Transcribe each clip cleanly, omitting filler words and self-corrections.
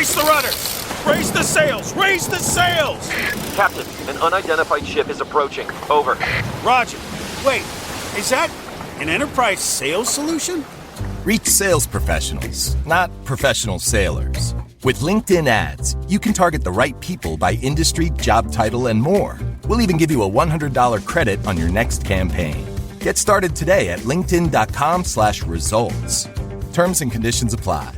Brace the rudders! Raise the sails! Raise the sails! Captain, an unidentified ship is approaching. Over. Roger. Wait, is that an enterprise sales solution? Reach sales professionals, not professional sailors. With LinkedIn ads, you can target the right people by industry, job title, and more. We'll even give you a $100 credit on your next campaign. Get started today at linkedin.com/results. Terms and conditions apply.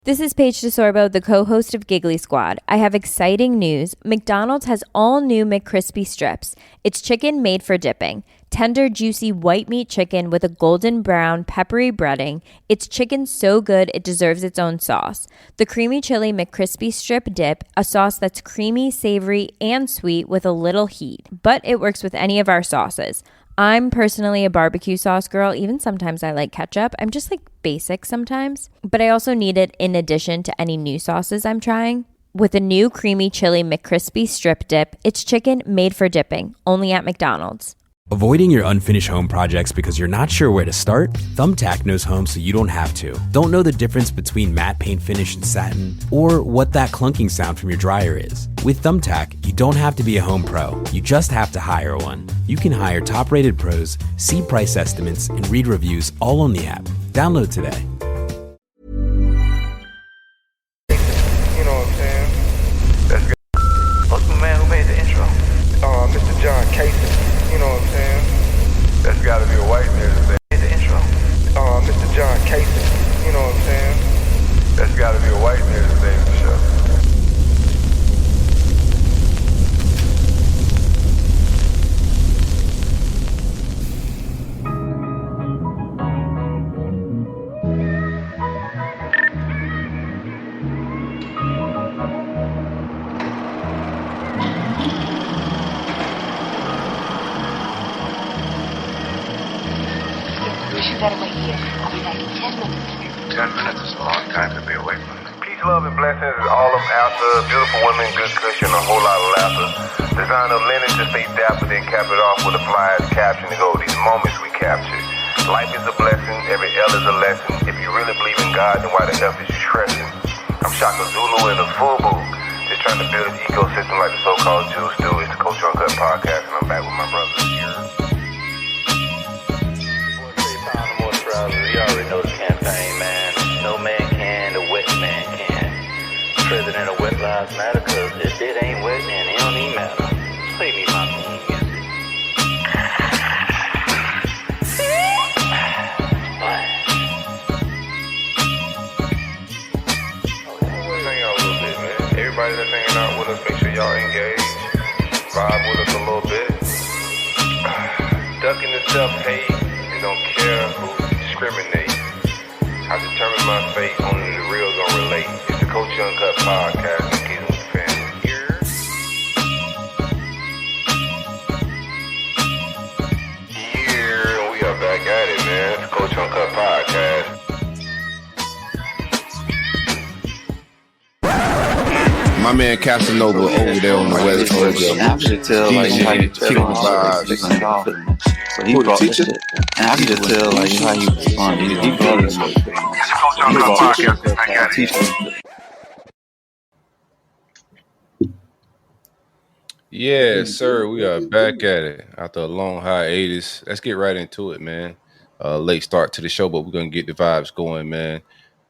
This is Paige DeSorbo, the co-host of Giggly Squad. I have exciting news. McDonald's has all new McCrispy strips. It's chicken made for dipping. Tender, juicy white meat chicken with a golden brown, peppery breading. It's chicken so good it deserves its own sauce. The creamy chili McCrispy strip dip, a sauce that's creamy, savory, and sweet with a little heat. But it works with any of our sauces. I'm personally a barbecue sauce girl. Even sometimes I like ketchup. I'm just like basic sometimes. But I also need it in addition to any new sauces I'm trying. With a new creamy chili McCrispy strip dip, it's chicken made for dipping, only at McDonald's. Avoiding your unfinished home projects because you're not sure where to start? Thumbtack knows home so you don't have to. Don't know the difference between matte paint finish and satin? Or what that clunking sound from your dryer is? With Thumbtack, you don't have to be a home pro. You just have to hire one. You can hire top-rated pros, see price estimates, and read reviews all on the app. Download today. You know what I'm saying? That's good. What's the man who made the intro? Mr. John Casey. You know what I'm saying? That's gotta be a white man to say the intro. Mr. John Casey. You know what I'm saying? That's gotta be a white man to say the show. Better wait here. I'll be back in 10 minutes. 10 minutes is a long time to be away from it. Peace, love, and blessings is all I'm after. Beautiful women, good cushion, a whole lot of laughter. Designer linen to stay dapper, then cap it off with a flyer's caption to go these moments we captured. Life is a blessing, every L is a lesson. If you really believe in God, then why the F is you stressing? I'm Shaka Zulu and a FUBU. Just trying to build an ecosystem like the so-called Jews do. It's the Culture Uncut podcast, and I'm back with my brothers here. You already know the campaign, man. No man can, the wet man can. President of Wet Lives Matter, cause if it ain't wet, then it don't even matter. Play me my theme music. Hang out a little bit, man. Everybody that's hanging out with us, make sure y'all engage. Vibe with us a little bit. Ducking the self-hate and don't care who discriminate. I determine my fate, only the real gonna relate. It's the Culture Uncut podcast. I'm keeping with the family here. Yeah, we are back at it, man. It's the Culture Uncut podcast. My man Casanova over there on the West Coast. I can just tell like how you tell so he brought this shit. And I can just tell like how you respond. He brought this shit. Yeah, sir. We are back at it after a long hiatus. Let's get right into it, man. Late start to the show, but we're gonna get the vibes going, man.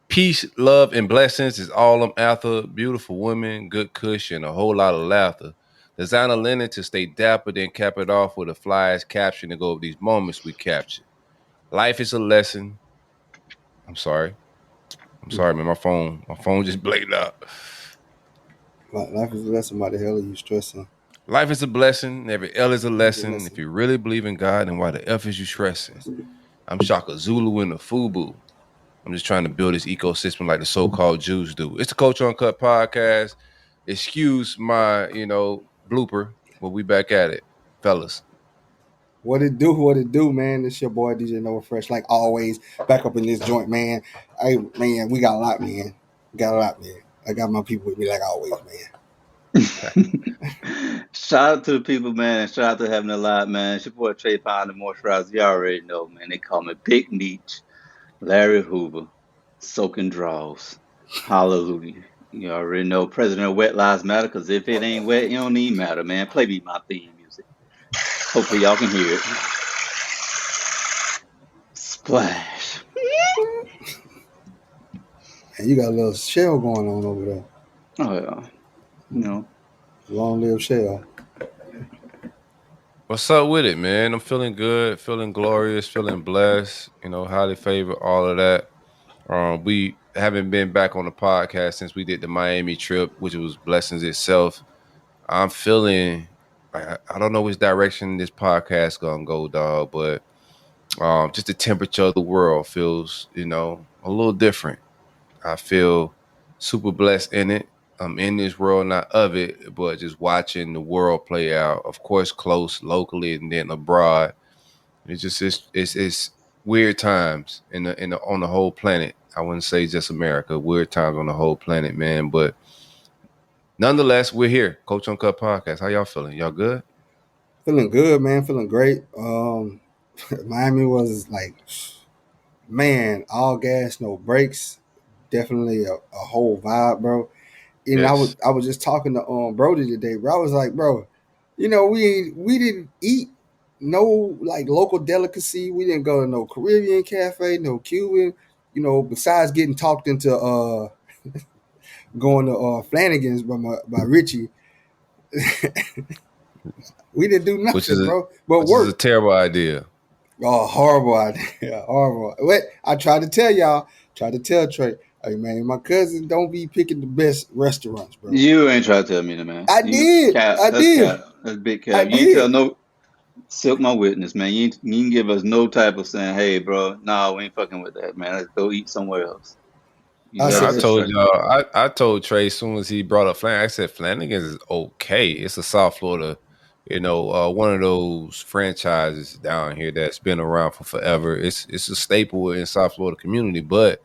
Peace, love, and blessings is all I'm after. Beautiful women, good cushion, a whole lot of laughter. Designer linen to stay dapper, then cap it off with a flyer's caption to go over these moments we captured. Life is a lesson. I'm sorry, man. My phone just blanked out. Life is a lesson. Why the hell are you stressing? Life is a blessing. Every L is a lesson. If you really believe in God, then why the F is you stressing? I'm Shaka Zulu and the FUBU. I'm just trying to build this ecosystem like the so-called Jews do. It's the Culture Uncut podcast. Excuse my, blooper, but we back at it, fellas. What it do, man? It's your boy DJ Noah Fresh, like always, back up in this joint, man. Hey, man, we got a lot, man. I got my people with me like always, man. Shout out to the people, man, and shout out to having a lot, man. It's your boy Trey Pound and Moisturizer. You already know, man. They call me Big Meech, Larry Hoover, Soaking Drawz. Hallelujah. You already know President of Wet Lives Matter, because if it ain't wet, it don't even matter, man. Play me my theme music. Hopefully y'all can hear it. Splash. And you got a little shell going on over there. Oh, yeah. You know. Long live shell. What's up with it, man? I'm feeling good, feeling glorious, feeling blessed, highly favored, all of that. We haven't been back on the podcast since we did the Miami trip, which was blessings itself. I'm feeling, I don't know which direction this podcast gonna go, dog, but just the temperature of the world feels, a little different. I feel super blessed in it. I'm in this world, not of it, but just watching the world play out. Of course, close locally and then abroad. It's weird times on the whole planet. I wouldn't say just America. Weird times on the whole planet, man. But nonetheless, we're here. Coach Uncut Podcast. How y'all feeling? Y'all good? Feeling good, man. Feeling great. Miami was like, man, all gas, no brakes. Definitely a whole vibe, bro. And Yes. I was just talking to Brody today, bro. I was like, bro, we didn't eat no like local delicacy. We didn't go to no Caribbean cafe, no Cuban. Besides getting talked into going to Flanagan's by Richie. We didn't do nothing, bro. But which is a terrible idea. Oh, horrible idea. Horrible. What I tried to tell y'all, tried to tell Trey, hey man, my cousin don't be picking the best restaurants, bro. You ain't trying to tell me that, man. I did. That's big cap. You ain't tell no silk my witness, man. You ain't give us no type of saying, hey, bro, nah, we ain't fucking with that, man. Let's go eat somewhere else. I told y'all. I told Trey as soon as he brought up Flanagan's. I said Flanagan's is okay. It's a South Florida, one of those franchises down here that's been around for forever. It's a staple in South Florida community, but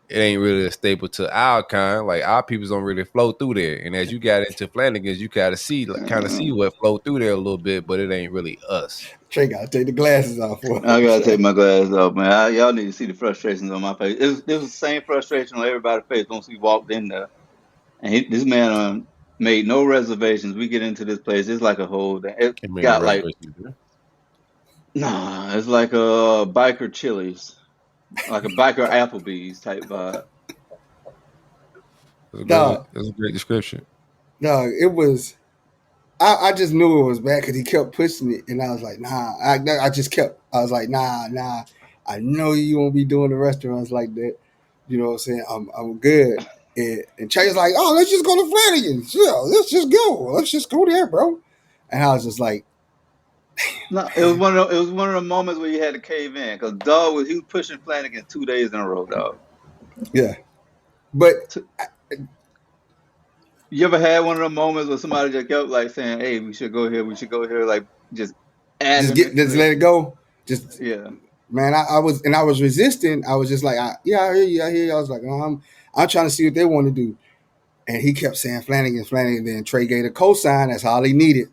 it ain't really a staple to our kind. Like our people don't really flow through there. And as you got into Flanagan's, you gotta see what flow through there a little bit, but it ain't really us. Trey gotta take the glasses off. I gotta take my glasses off, man. Y'all need to see the frustrations on my face. It was the same frustration on everybody's face once we walked in there. And this man made no reservations. We get into this place. It's like a whole. It got like. Nah, it's like a biker Chili's, like a biker Applebee's type vibe. That's a great description. No, it was. I just knew it was bad because he kept pushing it, and I was like, nah. I was like, nah. I know you won't be doing the restaurants like that. You know what I'm saying? I'm good. And Trey's like, oh, let's just go to Flanagan's. Yeah, let's just go. Let's just go there, bro. And I was just like, no, it was one of the moments where you had to cave in because dog he was pushing Flanagan 2 days in a row, dog. Yeah, but you ever had one of the moments where somebody just kept like saying, "Hey, we should go here, like just let it go, yeah." Man, I was resisting. I was just like, I hear you. I was like, I'm trying to see what they want to do, and he kept saying Flanagan. Then Trey gave a cosign. That's all he needed.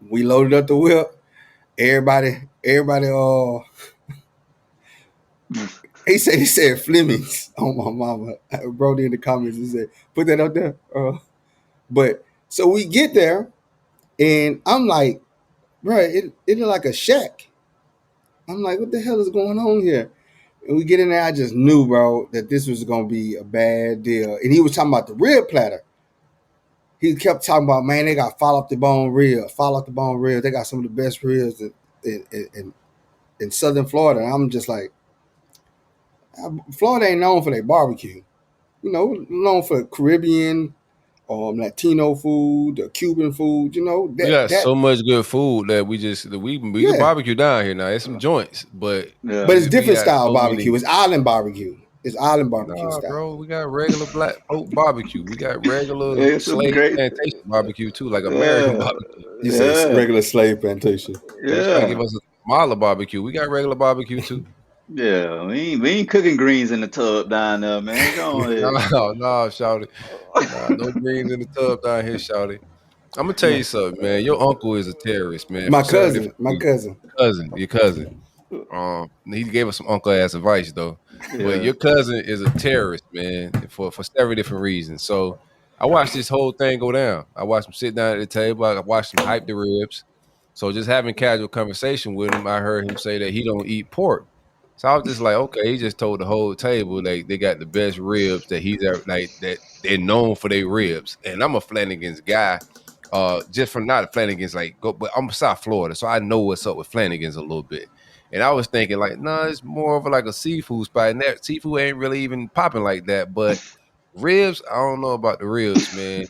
We loaded up the whip. Everybody. He said Fleming's on my mama. Brody in the comments, he said, put that up there. But so we get there, and I'm like, bro, it looked like a shack. I'm like, what the hell is going on here? And we get in there, I just knew, bro, that this was going to be a bad deal. And he was talking about the rib platter. He kept talking about, man, they got fall off the bone ribs. They got some of the best ribs in Southern Florida. And I'm just like, Florida ain't known for their barbecue. Known for Caribbean, Latino food, Cuban food. We got so much good food that we can barbecue down here now. There's some joints, but it's different style barbecue. It's island barbecue. It's island barbecue style. Bro, we got regular black folk barbecue. We got regular slave plantation barbecue too, like American barbecue. You said regular slave plantation. Yeah, give us a smaller barbecue. We got regular barbecue too. Yeah, we ain't cooking greens in the tub down there, man. Go on here. No, shawty. No greens in the tub down here, shawty. I'm gonna tell you something, man. Your uncle is a terrorist, man. My cousin. Your cousin. He gave us some uncle ass advice though. Yeah. But your cousin is a terrorist, man, for several different reasons. So I watched this whole thing go down. I watched him sit down at the table. I watched him hype the ribs. So just having casual conversation with him, I heard him say that he don't eat pork. So I was just like, okay, he just told the whole table like they got the best ribs that he's ever like that they're known for their ribs. And I'm a Flanagan's guy. Just from not Flanagan's but I'm South Florida, so I know what's up with Flanagan's a little bit. And I was thinking like, nah, it's more of like a seafood spot. And that seafood ain't really even popping like that. But ribs, I don't know about the ribs, man.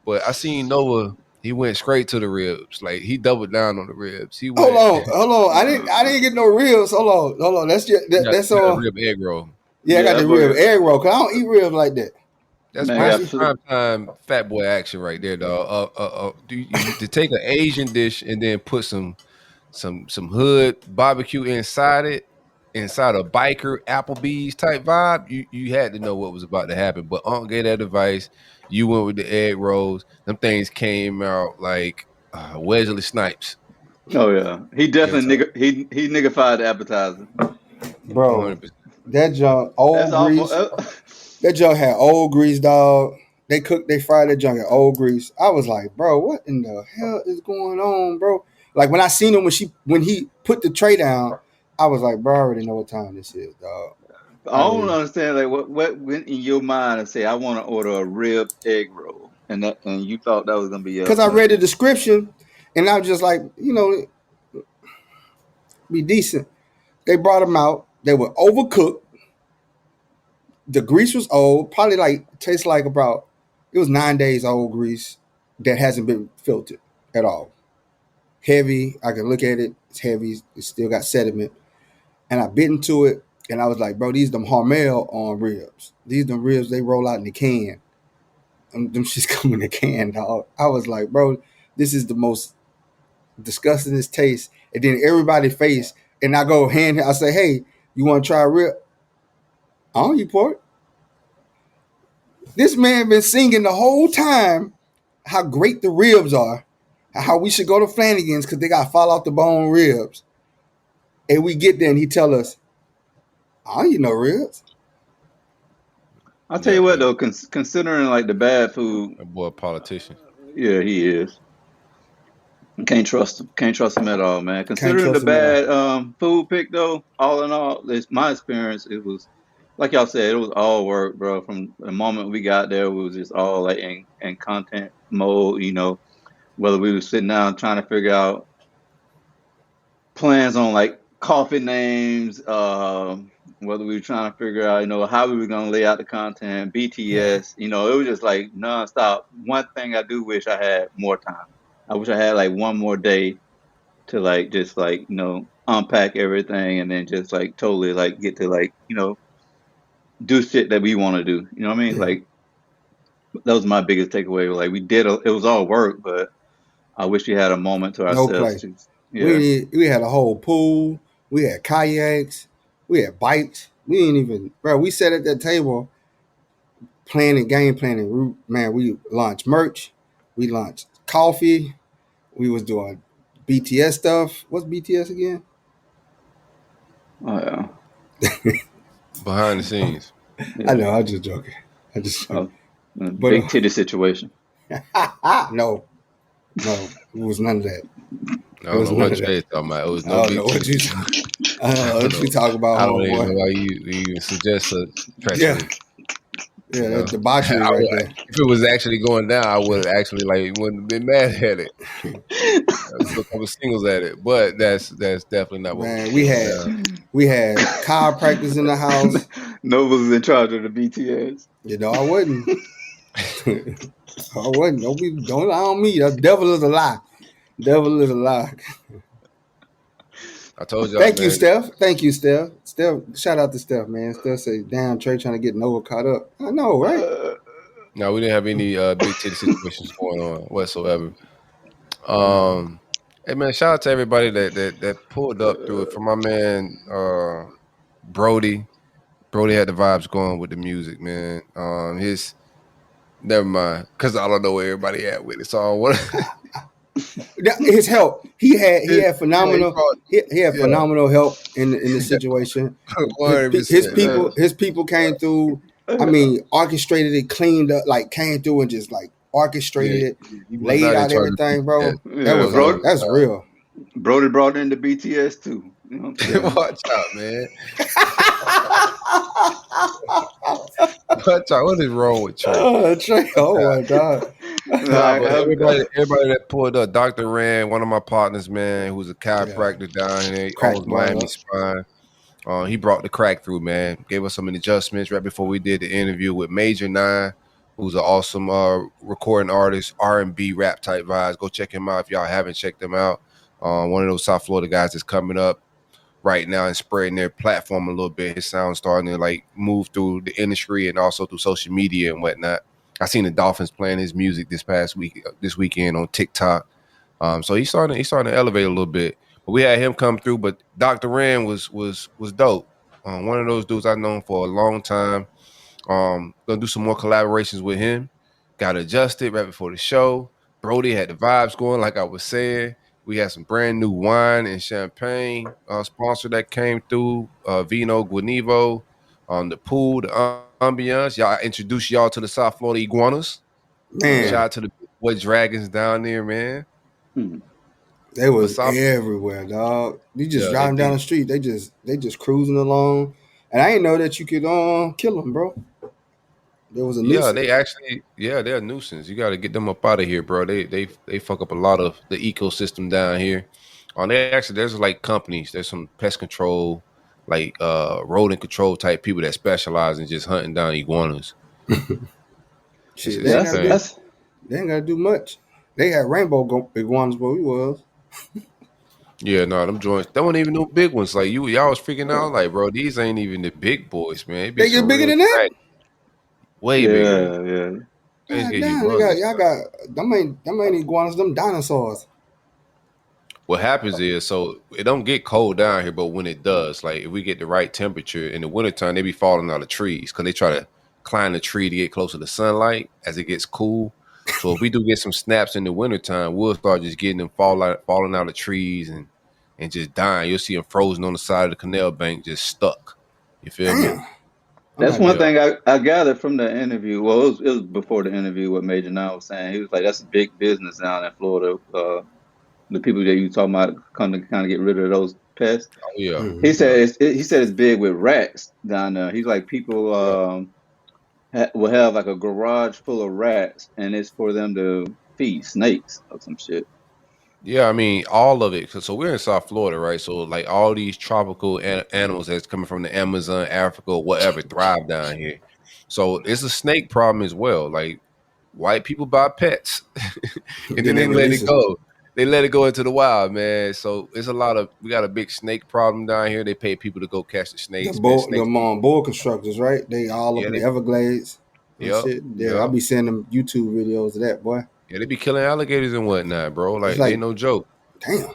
But I seen Noah, he went straight to the ribs. Like he doubled down on the ribs. He went, hold on. I didn't get no ribs. Hold on. That's rib egg roll. Yeah, I got the rib egg roll. Cause I don't eat ribs like that. That's prime time fat boy action right there, dog. To take an Asian dish and then put some hood barbecue inside it, inside a biker Applebee's type vibe, you had to know what was about to happen. But Unc gave that advice. You went with the egg rolls. Them things came out like Wesley Snipes. Oh yeah, he definitely he niggified the appetizer, bro. 100%. That junk old grease. That junk had old grease, dog. They fried that junk in old grease. I was like, bro, what in the hell is going on, bro? Like when I seen him when he put the tray down, I was like, bro, I already know what time this is, dog. I don't understand like what went in your mind and say I want to order a rib egg roll, and you thought that was gonna be because I read the description and I was just like, be decent. They brought them out. They were overcooked. The grease was old, probably tastes like it was 9 days old grease that hasn't been filtered at all. Heavy, I can look at it, it's heavy, it still got sediment. And I bit into it and I was like, bro, these them Hormel on ribs. These them ribs, they roll out in the can. Them shits come in the can, dog. I was like, bro, this is the most disgustingest taste. And then everybody face, and I go I say, hey, you want to try a rib? I don't eat pork. This man been singing the whole time how great the ribs are, how we should go to Flanagan's because they got fall off the bone ribs. And we get there and he tell us, I don't eat no ribs. I'll tell you what though, considering like the bad food. That boy a politician. Yeah, he is. Can't trust him. Can't trust him at all, man. Considering the bad food pick though, all in all, it's my experience, it was like y'all said, it was all work, bro. From the moment we got there, we was just all like in content mode, whether we were sitting down trying to figure out plans on like coffee names, whether we were trying to figure out, how we were going to lay out the content, BTS, it was just like nonstop. One thing I do wish I had more time. I wish I had like one more day to like, just like, unpack everything and then just like totally like get to like, do shit that we want to do. You know what I mean? Yeah. Like that was my biggest takeaway. Like it was all work, but I wish we had a moment to ourselves. We had a whole pool. We had kayaks. We had bikes. We didn't even, bro. We sat at that table game planning. Man, we launched merch. We launched coffee. We was doing BTS stuff. What's BTS again? Oh yeah. Behind the scenes. I know. I'm just joking. Big titty situation. No, it was none of that. I don't know what you're talking about. It was no big titty. I don't know what you talking about. I don't even know why you even suggest a press release. Yeah, that's debauchery right there. If it was actually going down, I would actually wouldn't have been mad at it. Look, I was singles at it, but that's definitely not what. Man, we had chiropractors in the house. Nova was in charge of the BTS. I wasn't. Don't lie on me. The devil is a lie. Devil is a lie. I told you. Thank you, Steph. Thank you, Steph. Shout out to Steph, man. Steph said, damn, Trey trying to get Nova caught up. I know, right? No, we didn't have any big titty situations going on whatsoever. Hey, man, shout out to everybody that pulled up through it. For my man, Brody. Brody had the vibes going with the music, man. Never mind, because I don't know where everybody at with it. So His help. He had phenomenal. He had Yeah. phenomenal help in the situation. 100%. His people came through. I mean, orchestrated it, cleaned up, like came through and just like orchestrated it, He was laid not in out charge of everything, bro. Yeah, bro. That's real. Brody brought in the BTS too. You know what I'm saying? Watch out, man. Watch out. What is wrong with Trey? Oh my God. Nah, but everybody that pulled up, Dr. Rand, one of my partners, man, who's a chiropractor down here, he owns Miami Spine. He brought the crack through, man. Gave us some adjustments right before we did the interview with Major 9, who's an awesome recording artist, R&B rap type vibes. Go check him out if y'all haven't checked him out. One of those South Florida guys that's coming up right now and spreading their platform a little bit. His sound starting to like move through the industry and also through social media and whatnot. I seen the Dolphins playing his music this weekend on TikTok. So he's starting to elevate a little bit. But we had him come through. But Dr. Rand was dope. One of those dudes I've known for a long time. Gonna do some more collaborations with him. Got adjusted right before the show. Brody had the vibes going, like I was saying. We had some brand new wine and champagne sponsor that came through. Vino Guanivo on the pool, the ambiance. Y'all introduced y'all to the South Florida iguanas. Man. Shout out to the boy dragons down there, man. They was everywhere, dog. You just driving down the street, they just cruising along, and I didn't know that you could kill them, bro. There was a nuisance. They're a nuisance. You got to get them up out of here, bro. They fuck up a lot of the ecosystem down here. There's like companies. There's some pest control, like rodent control type people that specialize in just hunting down iguanas. Shit, they ain't gotta do much. They had rainbow iguanas where we was. Yeah, no, them joints. They weren't even no big ones. Like y'all was freaking out. Like, bro, these ain't even the big boys, man. They get bigger than that. Way bigger. Yeah. Y'all got them ain't iguanas, them dinosaurs. What happens is, so it don't get cold down here, but when it does, like if we get the right temperature in the wintertime, they be falling out of trees because they try to climb the tree to get closer to sunlight as it gets cool. So if we do get some snaps in the wintertime, we'll start just getting them falling out of trees and just dying. You'll see them frozen on the side of the canal bank, just stuck. You feel me? That's one thing I gathered from the interview. Well, it was before the interview what Major 9 was saying. He was like, that's a big business down in Florida. The people that you talking about come to kind of get rid of those pests. Oh, yeah. Mm-hmm. He said it's big with rats down there. He's like, people will have like a garage full of rats, and it's for them to feed snakes or some shit. Yeah, I mean, all of it. So we're in South Florida, right? So like all these tropical animals that's coming from the Amazon, Africa, whatever, thrive down here. So it's a snake problem as well. Like white people buy pets and then they let it go. They let it go into the wild, man. So it's we got a big snake problem down here. They pay people to go catch the snakes. The boa constructors, right? They all up in the Everglades. Yep. Shit. Yeah, I'll be sending them YouTube videos of that, boy. Yeah, they be killing alligators and whatnot, bro. Like they ain't no joke. Damn.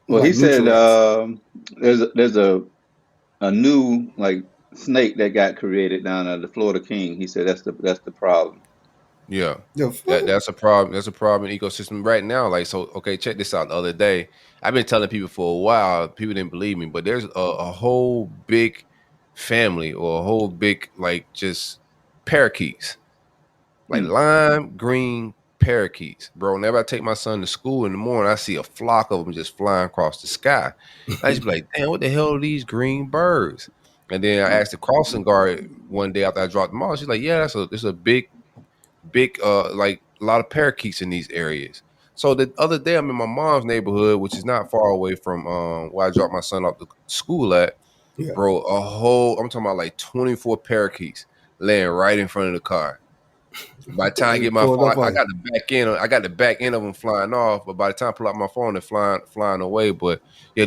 Well, he said there's a new like snake that got created down there, the Florida King. He said that's the problem. Yeah, that's a problem. That's a problem in ecosystem right now. Like, so, okay, check this out. The other day, I've been telling people for a while. People didn't believe me, but there's a whole big family or a whole big like just parakeets, like lime green parakeets, bro. Whenever I take my son to school in the morning, I see a flock of them just flying across the sky. I just be like, damn, what the hell are these green birds? And then I asked the crossing guard one day after I dropped them off. She's like, yeah, it's a big like a lot of parakeets in these areas. So the other day I'm in my mom's neighborhood, which is not far away from where I dropped my son off to school at. Yeah. Bro, I'm talking about like 24 parakeets laying right in front of the car. By the time I get my phone, I got the back end of them flying off, but by the time I pull out my phone, they're flying away. But yeah,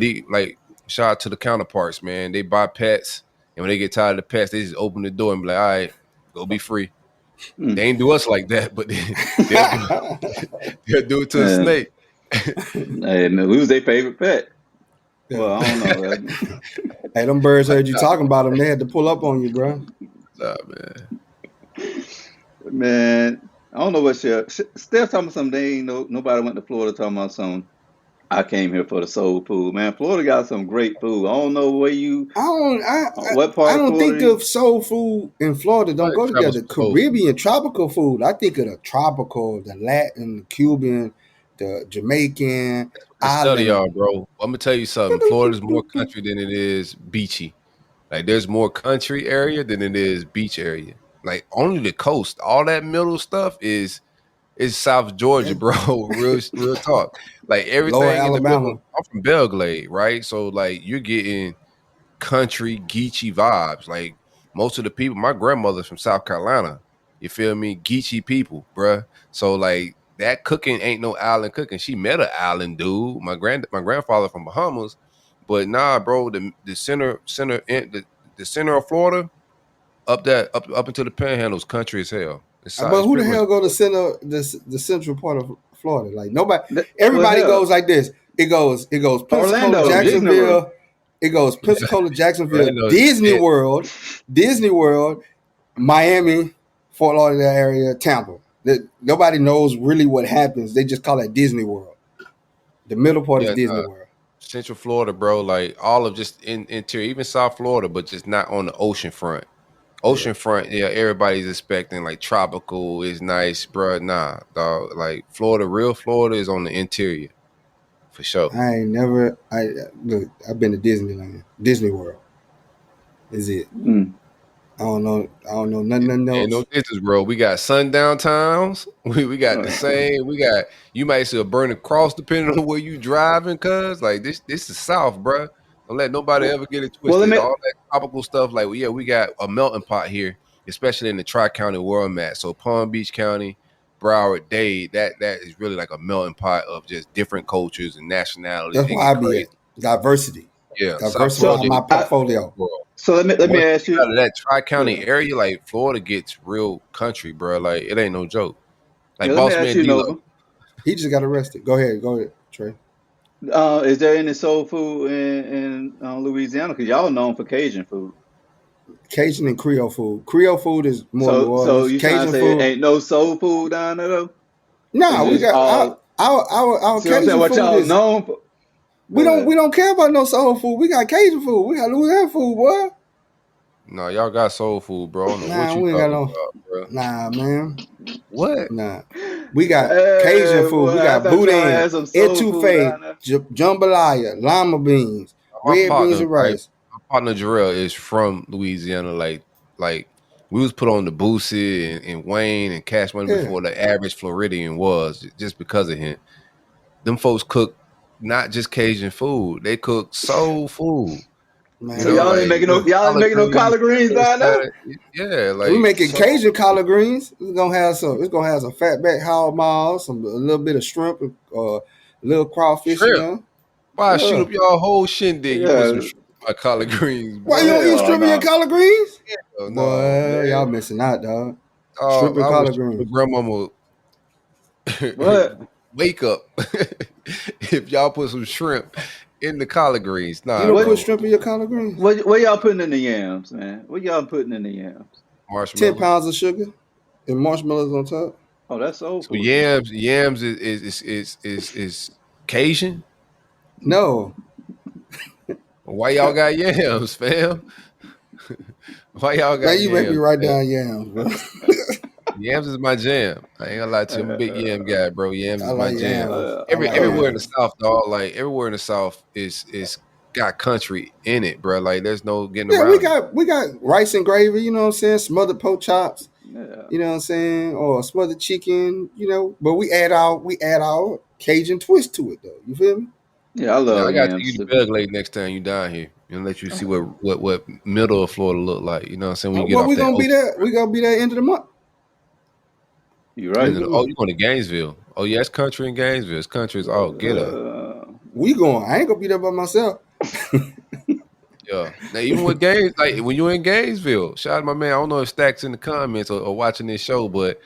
shout out to the counterparts, man. They buy pets, and when they get tired of the pets, they just open the door and be like, all right, go be free. They ain't do us like that, but they'll do it to a snake. Hey, man, we was their favorite pet. Well, I don't know. Man. Hey, them birds heard you talking about them. They had to pull up on you, bro. Nah, man, I don't know what Steph talking about something. They ain't nobody went to Florida talking about something. I came here for the soul food, man. Florida got some great food. I don't know where you, what I part of don't think Florida. of soul food in Florida don't Like go travel together. some soul food. Caribbean tropical food. I think of the tropical, the Latin, the Cuban, the Jamaican I study island. y'all, bro. I'm gonna tell you something. Florida's more country than it is beachy. Like there's more country area than it is beach area. Like only the coast. All that middle stuff is South Georgia, bro. real talk. Like Lower everything in the middle. Alabama. I'm from Belglade, right? So like you're getting country geechee vibes. Like most of the people, my grandmother's from South Carolina. You feel me? Geechee people, bruh. So like that cooking ain't no island cooking. She met an island dude. My grandfather from Bahamas, but nah, bro. The center of Florida up into the Panhandle's country as hell. But It's who the pretty much hell go to the central part of Florida? Like nobody. Well, Everybody hell, goes like this. It goes Pensacola, Orlando, Disney World. Jacksonville. It goes Pensacola, Jacksonville, Orlando, Disney shit. World, Miami, Fort Lauderdale area, Tampa. Nobody knows really what happens. They just call it Disney World. The middle part is Yeah, Disney World. Central Florida, bro. Like all of just interior, even South Florida, but just not on the ocean front. Ocean front, yeah, everybody's expecting like tropical is nice, bro. Nah, dog. Like Florida, real Florida is on the interior for sure. I ain't never. Look. I've been to Disneyland, Disney World. Is it? Mm. I don't know nothing Ain't no else. distance, bro. We got sundown towns. We got the same. We got you might see a burning cross depending on where you driving, cuz like this is South, bro. Don't let nobody ever get it Well, let twisted. me. All that tropical stuff, like yeah, we got a melting pot here, especially in the Tri-County where I'm at. So Palm Beach County, Broward, Dade, that is really like a melting pot of just different cultures and nationalities. That's It why get I be crazy. at. Diversity. Yeah, South Diversify Florida my is portfolio. world. So let But me once ask you get you. out of that Tri-County Yeah, area, like Florida gets real country, bro. Like it ain't no joke. yeah. Like Let me Boss ask Man you, D-Lo. Nova. He just got arrested. Go ahead, Trey. Is there any soul food in Louisiana? Because y'all known for Cajun food. Cajun and Creole food. Creole food is more New So Orleans. you trying to Cajun say food. ain't no soul food down there though? Nah, It's we just got all. our See what I'm saying? Cajun What food y'all is. known for? We Go ahead. don't care about no soul food. We got Cajun food. We got Louisiana food, boy. No, y'all got soul food, bro. I don't know what Nah, you we ain't got talking no. about, bro. Nah, man. What? Nah. We got Cajun Hey, food. boy, We I got thought y'all boudin, had some soul food etouffee, down there. jambalaya, lima beans, My red beans partner, and right? rice. My partner Jarrell is from Louisiana. Like we was put on the Boosie and Wayne and Cash Money Yeah, before the average Floridian was just because of him. Them folks cook not just Cajun food; they cook soul food. You So know, man. y'all like ain't collard making no greens, collard greens potato down there. salad. Yeah, We like making soul Cajun food. collard greens. It's gonna have some. It's gonna have some fatback hog maws, a little bit of shrimp, a little crawfish in Shrimp. there. Why shoot Yeah. up y'all whole shindig? You put some Yeah. shrimp in my collard greens, Why you bro. don't eat Hell shrimp in your no. collard greens? Oh no, Boy, man. y'all missing out, dog. Shrimp and I wish collard your greens. grandmama What? wake up if y'all put some shrimp in the collard greens. You Nah, don't put What? bro. shrimp in your collard greens? What y'all putting in the yams, man? What y'all putting in the yams? 10 Marshmallows. pounds of sugar and marshmallows on top. Oh, that's soul So food. yams is Cajun. No, Why y'all got yams, fam? Why y'all man, got you make me yams, write man? down yams, bro. Yams is my jam. I ain't gonna lie to you. I'm a big yam guy, bro. Yams I is my like jam. yams. I like Everywhere in the yams. South, dog. Like everywhere in the South is got country in it, bro. Like there's no getting Yeah, we around it. got rice and gravy, you know what I'm saying? Smothered pork chops, Yeah. you know what I'm saying? Or smothered chicken, you know. But we add our Cajun twist to it though. You feel me? Yeah, I Yeah, love I gotta take yams you to too. Belgrade next time you down here and let you see what middle of Florida look like. You know what I'm saying? When you get Well, off we that gonna be ocean there. We gonna be there end of the month. You End right. of the oh, month. you going to Gainesville. Oh yeah, it's country in Gainesville. It's country. It's all get up. We going. I ain't gonna be there by myself. Yeah. Now even with Gaines, like when you in Gainesville, shout out to my man. I don't know if Stacks in the comments or watching this show, but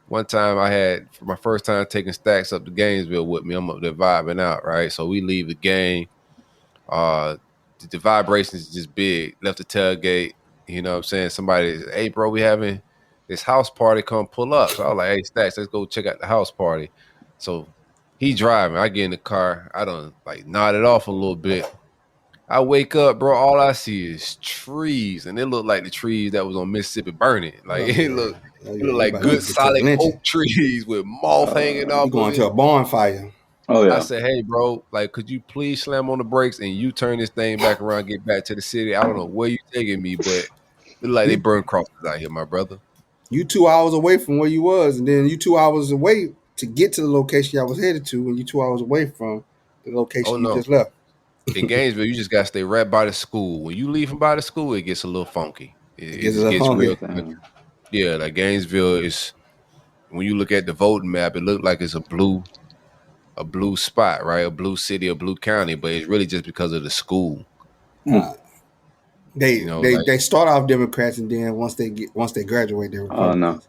one time I had for my first time taking Stacks up to Gainesville with me. I'm up there vibing out, right? So we leave the game. The vibrations is just big. Left the tailgate. You know what I'm saying? Somebody, hey bro, we having this house party come pull up. So I was like, hey, Stacks, let's go check out the house party. So he driving. I get in the car. I done like nodded off a little bit. I wake up, bro. All I see is trees, and it looked like the trees that was on Mississippi burning. Like it looked like good solid oak trees with moth hanging off. You going to a bonfire? Oh yeah. I said, hey, bro, like, could you please slam on the brakes and you turn this thing back around, get back to the city? I don't know where you taking me, but it look like they burn crosses out here, my brother. You 2 hours away from where you was, and then you 2 hours away to get to the location I was headed to, and you 2 hours away from the location you just left. In Gainesville, you just got to stay right by the school. When you leave from by the school, it gets a little funky. It gets real funky. Yeah, like Gainesville is, when you look at the voting map, it looked like it's a blue spot, right? A blue city, a blue county, but it's really just because of the school. They start off Democrats, and then once they graduate, they're Republicans.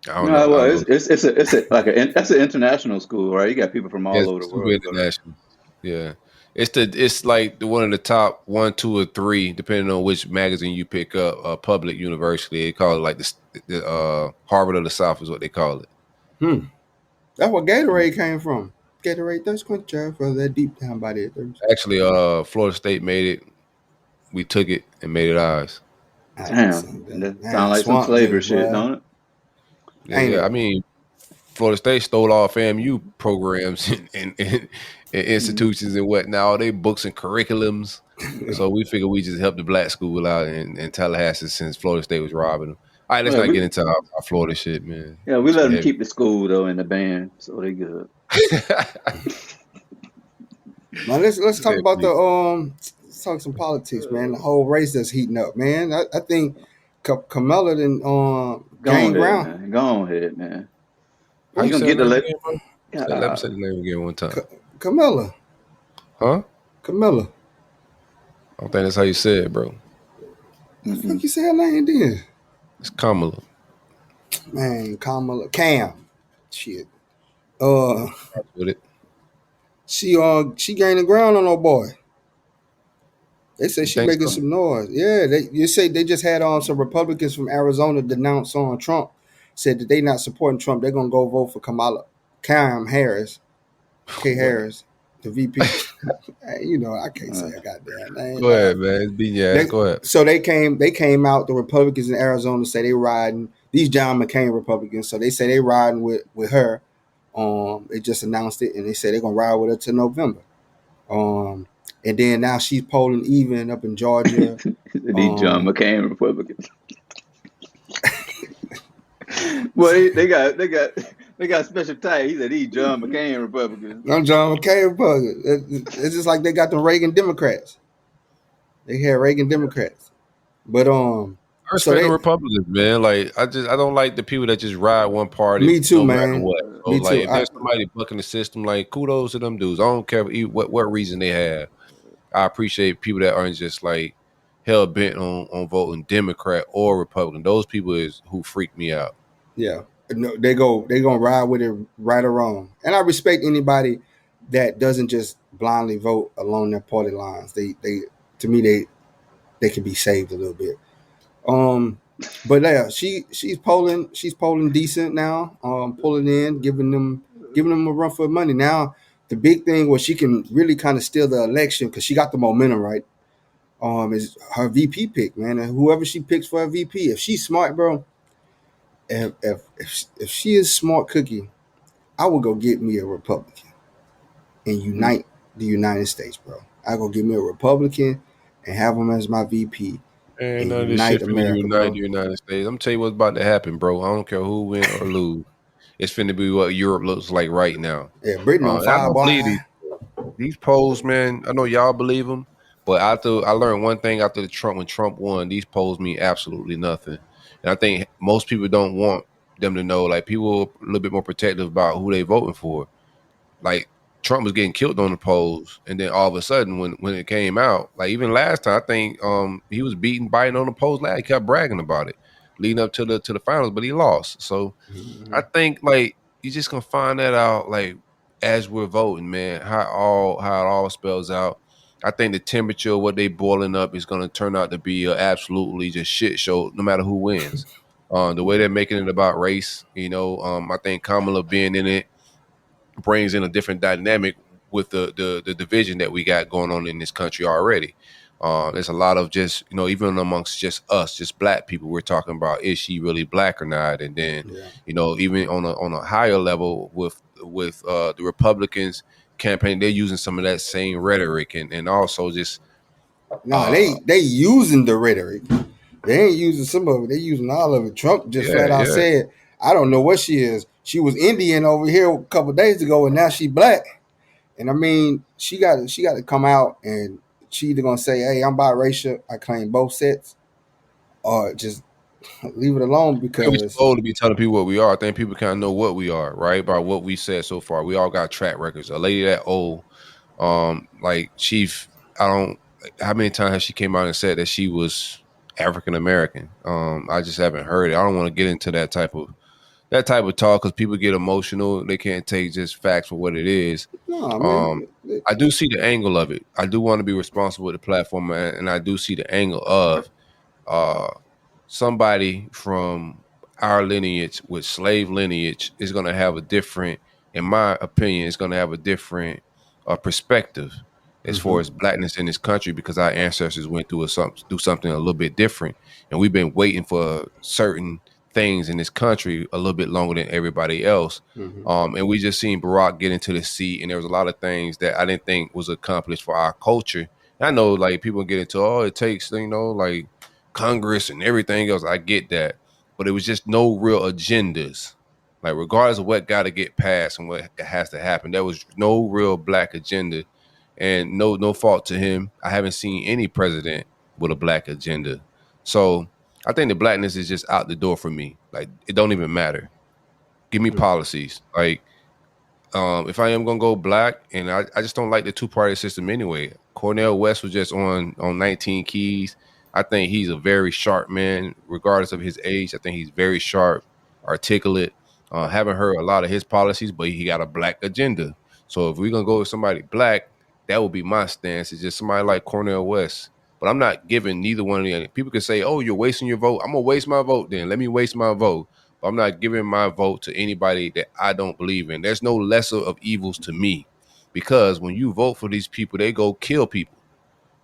I don't know. Well, that's an international school, right? You got people from all over the world. International. Yeah, it's like one of the top 1, 2, or 3, depending on which magazine you pick up. Public university, they call it like the Harvard of the South is what they call it. That's where Gatorade came from. Gatorade thirst quencher for that deep down by there. Actually, Florida State made it. We took it and made it ours. Damn, that sounds like some flavor shit, don't it? Yeah, I mean, Florida State stole all FAMU programs and institutions and whatnot, all their books and curriculums. So we figured we just helped the black school out in Tallahassee since Florida State was robbing them. All right, let's not get into our Florida shit, man. Yeah, we let them keep the school though in the band, so they good. Now let's talk about let's talk some politics, man. The whole race that's heating up, man. I think Kamala and gained ground. Go ahead, man. How you gonna get the let me say the name again one time. Kamala. Huh? Kamala. I don't think that's how you say it, bro. I think you said her name then. It's Kamala. Man, Kamala. Cam. Shit. With it. She gaining ground on her boy. They say she making some noise. Yeah, you say they just had some Republicans from Arizona denounce on Trump, said that they not supporting Trump. They're gonna go vote for Cam Harris, Harris, the VP. You know, I can't say a goddamn name. Go ahead, man. It's beating your ass. Go ahead. So they came out. The Republicans in Arizona say they riding. These John McCain Republicans, so they say they riding with her. They just announced it, and they say they're gonna ride with her till November. And then now she's polling even up in Georgia. These John McCain Republicans. Well, they got special type. He said these John McCain Republicans. I'm John McCain Republicans. It's just like they got the Reagan Democrats. They had Reagan Democrats, but I respect the Republicans, man. Like I don't like the people that just ride one party. Me too, no man. What. So, Me like, too. if there's somebody bucking the system, like kudos to them dudes. I don't care what reason they have. I appreciate people that aren't just like hell bent on voting Democrat or Republican. Those people is who freak me out. Yeah, no, they gonna ride with it right or wrong, and I respect anybody that doesn't just blindly vote along their party lines. They to me they can be saved a little bit. But yeah, she's polling decent now. Pulling in, giving them a run for money. Now the big thing where she can really kind of steal the election because she got the momentum right. Is her VP pick, man, and whoever she picks for her VP. If she's smart, bro. If she is smart cookie, I would go get me a Republican and unite the United States, bro. I go get me a Republican and have him as my VP. And none of this shit finna unite the United States. I'm tell you what's about to happen, bro. I don't care who win or lose. It's finna be what Europe looks like right now. Yeah, Britain on fire. I don't believe these polls, man. I know y'all believe them, but I learned one thing after when Trump won. These polls mean absolutely nothing. And I think most people don't want them to know. Like, people are a little bit more protective about who they voting for. Like, Trump was getting killed on the polls, and then all of a sudden, when it came out, like even last time, I think he was beating Biden on the polls. He kept bragging about it, leading up to the finals, but he lost. So I think like you're just gonna find that out like as we're voting, man. How it all spells out. I think the temperature of what they boiling up is going to turn out to be absolutely just shit show, no matter who wins. The way they're making it about race, I think Kamala being in it brings in a different dynamic with the division that we got going on in this country already. There's a lot of just, even amongst just us, just black people, we're talking about, is she really black or not? And then, even on a higher level with the Republicans campaign, they're using some of that same rhetoric and also just. They using the rhetoric. They ain't using some of it. They using all of it. Trump just flat out said, I don't know what she is. She was Indian over here a couple of days ago, and now she black. And I mean, she got to come out, and she either gonna say, "Hey, I'm biracial. I claim both sets," or just leave it alone because we're supposed to be telling people what we are. I think people kind of know what we are, right? By what we said so far. We all got track records. A lady that old, like Chief, how many times has she came out and said that she was African American? I just haven't heard it. I don't want to get into that type of talk because people get emotional. They can't take just facts for what it is. I do see the angle of it. I do want to be responsible with the platform, and I do see the angle of somebody from our lineage with slave lineage is going to have a different, in my opinion, is going to have a different perspective as far as blackness in this country, because our ancestors went through something a little bit different, and we've been waiting for certain things in this country a little bit longer than everybody else. And we just seen Barack get into the seat, and there was a lot of things that I didn't think was accomplished for our culture. And I know like people get into, it takes, like Congress and everything else. I get that, but it was just no real agendas. Like regardless of what got to get passed and what has to happen, there was no real black agenda, and no fault to him. I haven't seen any president with a black agenda. So I think the blackness is just out the door for me. Like, it don't even matter. Give me policies. Like, if I am going to go black, and I just don't like the two-party system anyway. Cornel West was just on 19 Keys. I think he's a very sharp man, regardless of his age. I think he's very sharp, articulate. Haven't heard a lot of his policies, but he got a black agenda. So if we're going to go with somebody black, that would be my stance. It's just somebody like Cornel West. But I'm not giving neither one of the other. People can say, "Oh, you're wasting your vote." I'm gonna waste my vote. Then let me waste my vote. But I'm not giving my vote to anybody that I don't believe in. There's no lesser of evils to me, because when you vote for these people, they go kill people.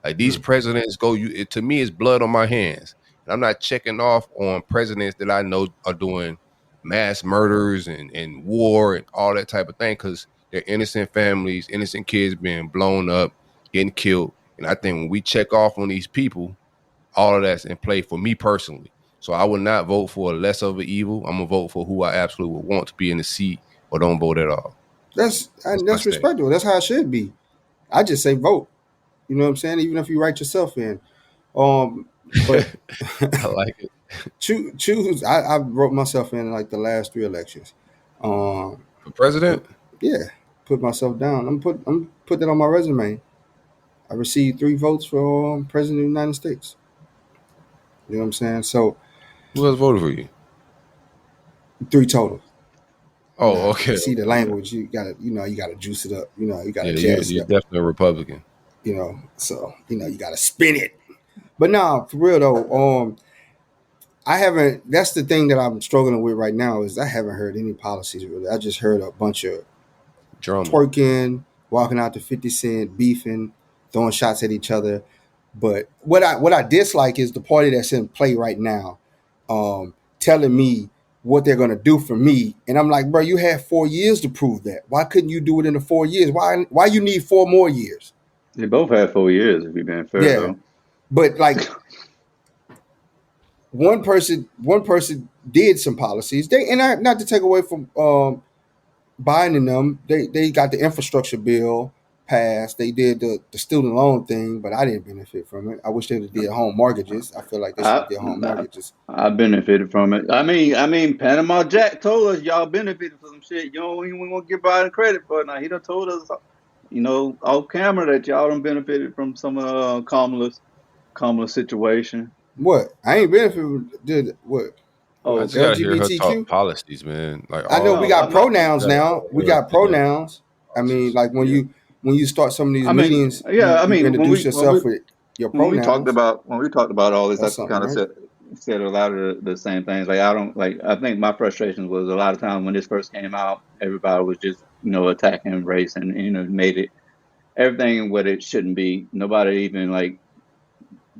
Like these presidents go. To me, it's blood on my hands. And I'm not checking off on presidents that I know are doing mass murders and war and all that type of thing, because they're innocent families, innocent kids being blown up, getting killed. And I think when we check off on these people, all of that's in play for me personally. So I would not vote for a less of an evil. I'm going to vote for who I absolutely would want to be in the seat, or don't vote at all. That's respectable. That's how it should be. I just say vote. You know what I'm saying? Even if you write yourself in. But I like it. choose. I wrote myself in like the last 3 elections. For president? Yeah. Put myself down. I'm put that on my resume. I received 3 votes for President of the United States. You know what I'm saying? So, who else voted for you? 3 total. Oh, okay. See the language. You gotta juice it up. You gotta jazz it you're up. definitely a Republican. So you gotta spin it. But no, for real though, I haven't. That's the thing that I'm struggling with right now, is I haven't heard any policies really. I just heard a bunch of drama, twerking, walking out to 50 Cent, beefing, throwing shots at each other. But what I dislike is the party that's in play right now, telling me what they're gonna do for me, and I'm like, bro, you had 4 years to prove that. Why couldn't you do it in the 4 years? Why you need 4 more years? They both had 4 years, if you've been fair. Yeah, though. But like one person did some policies. Not to take away from Biden and them. They got the infrastructure bill passed. They did the student loan thing, but I didn't benefit from it. I wish they would did home mortgages. I feel like they should do home mortgages. I benefited from it. I mean, Panama Jack told us y'all benefited from some shit. You don't even want to give Biden credit for it. Now he done told us, off camera, that y'all done benefited from some Kamala's situation. What? I ain't benefited. Did what? Oh, I just gotta hear her talk policies, man. Like I know we got pronouns now. We got pronouns. I mean, like when when you start some of these I mean, meetings, yeah, I you mean, introduce yourself with your when we talked pronouns about all this, or I something, kind of right? said a lot of the same things. Like I don't like. I think my frustration was a lot of times when this first came out, everybody was just attacking race and made it everything what it shouldn't be. Nobody even like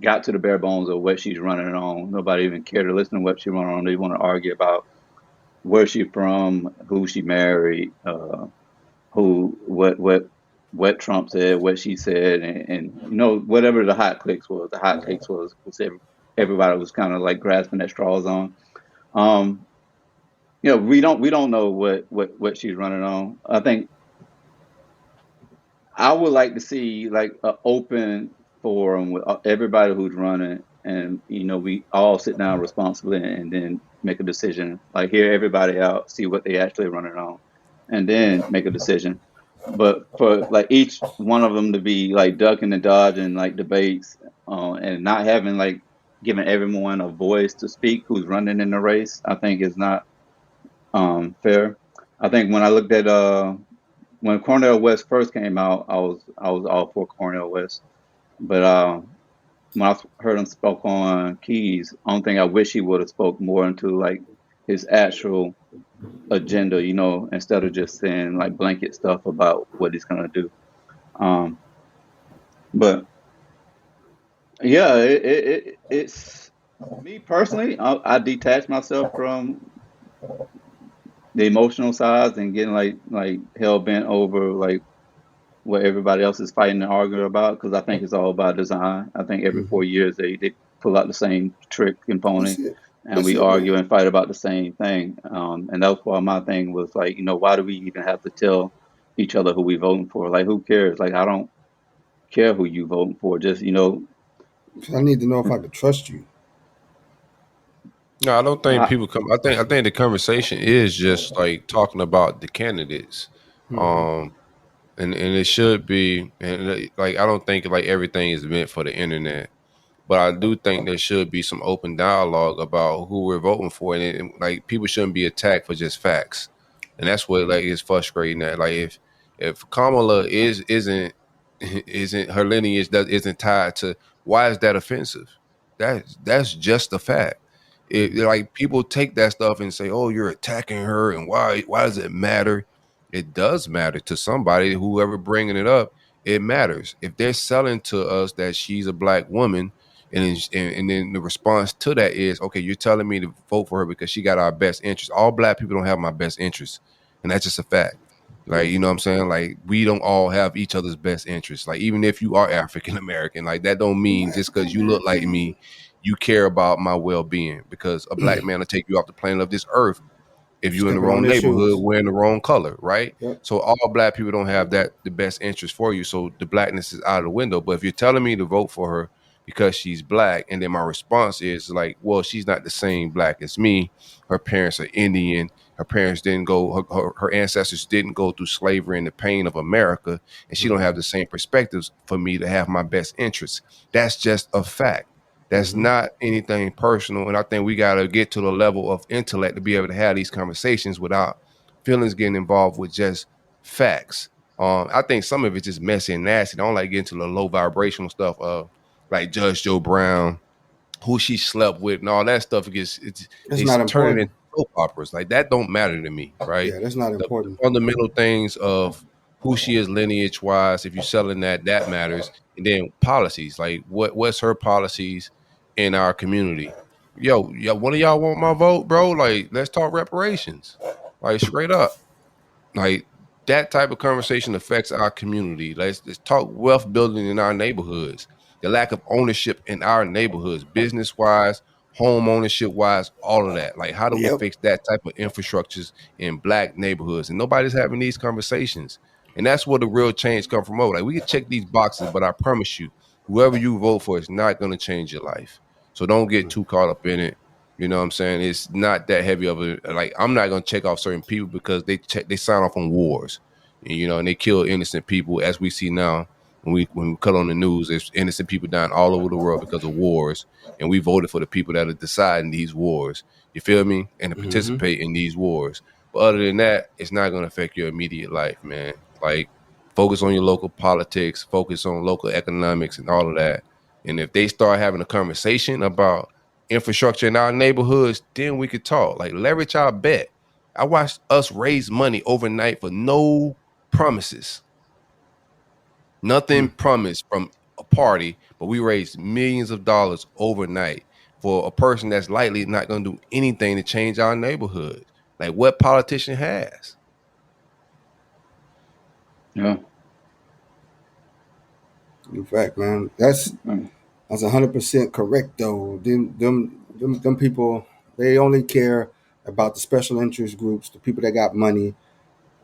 got to the bare bones of what she's running on. Nobody even cared to listen to what she running on. They want to argue about where she from, who she married, who what Trump said, what she said, and whatever the hot clicks was. The hot clicks was everybody was kind of like grasping at straws on. Um, we don't know what she's running on. I think I would like to see like an open forum with everybody who's running, and we all sit down responsibly and then make a decision. Like hear everybody out, see what they actually running on, and then make a decision. But for like each one of them to be like ducking and dodging like debates, and not having like giving everyone a voice to speak who's running in the race, I think is not fair. I think when I looked at when Cornel West first came out, I was all for Cornel West. But when I heard him spoke on Keys, I don't think I wish he would have spoke more into like his actual agenda, instead of just saying like blanket stuff about what he's gonna do. But yeah, it's me personally. I detach myself from the emotional sides and getting like hell bent over like what everybody else is fighting and arguing about, because I think it's all about design. I think every 4 years they pull out the same trick and pony, That's it. and That's we it, argue man. and fight about the same thing. And that's why my thing was like, why do we even have to tell each other who we voting for? Like, who cares? Like, I don't care who you voting for. Just 'Cause I need to know if I can trust you. No, I don't think I, people come. I think the conversation is just like talking about the candidates, Hmm. um, and it should be. And like I don't think like everything is meant for the internet, but I do think there should be some open dialogue about who we're voting for, and like people shouldn't be attacked for just facts, and that's what like is frustrating. That like if Kamala isn't isn't her lineage that isn't tied to, why is that offensive? That's just a fact. Like people take that stuff and say, "Oh, you're attacking her," and why does it matter? It does matter to somebody. Whoever bringing it up, it matters. If they're selling to us that she's a black woman, and then the response to that is, okay, you're telling me to vote for her because she got our best interest. All black people don't have my best interest, and that's just a fact. Like, you know what I'm saying? Like, we don't all have each other's best interests. Like, even if you are African American, like that don't mean just because you look like me, you care about my well-being, because a black man will take you off the planet of this earth if you're in the Stepping on wrong their neighborhood shoes. wearing the wrong color, right? Yep. So all black people don't have the best interest for you. So the blackness is out of the window. But if you're telling me to vote for her because she's black, and then my response is like, well, she's not the same black as me. Her parents are Indian. Her parents didn't go, her ancestors didn't go through slavery and the pain of America, and she don't have the same perspectives for me to have my best interests. That's just a fact. That's not anything personal. And I think we got to get to the level of intellect to be able to have these conversations without feelings getting involved with just facts. I think some of it's just messy and nasty. I don't like getting to the low vibrational stuff of like Judge Joe Brown, who she slept with, and all that stuff. That's They not turn it into important. soap operas. Like that don't matter to me, right? Yeah, that's not The important. fundamental things of who she is lineage wise, if you're selling that, that matters. And then policies, like what's her policies in our community? Yo, one of y'all want my vote, bro? Like, let's talk reparations. Like straight up. Like that type of conversation affects our community. Let's talk wealth building in our neighborhoods, the lack of ownership in our neighborhoods, business wise, home ownership wise, all of that. Like, how do we Yep. fix that type of infrastructures in black neighborhoods? And nobody's having these conversations. And that's where the real change come from. Like, we can check these boxes, but I promise you, whoever you vote for is not going to change your life. So don't get too caught up in it. You know what I'm saying? It's not that heavy of a, like, I'm not gonna check off certain people because they sign off on wars, and they kill innocent people, as we see now. When we cut on the news, there's innocent people dying all over the world because of wars, and we voted for the people that are deciding these wars. You feel me? And to participate in these wars. But other than that, it's not gonna affect your immediate life, man. Like, focus on your local politics, focus on local economics and all of that. And if they start having a conversation about infrastructure in our neighborhoods, then we could talk. Like leverage our bet. I watched us raise money overnight for no promises. Nothing promised from a party, but we raised millions of dollars overnight for a person that's likely not going to do anything to change our neighborhood. Like what politician has? Yeah. In fact, man, that's 100% correct though. Them people, they only care about the special interest groups, the people that got money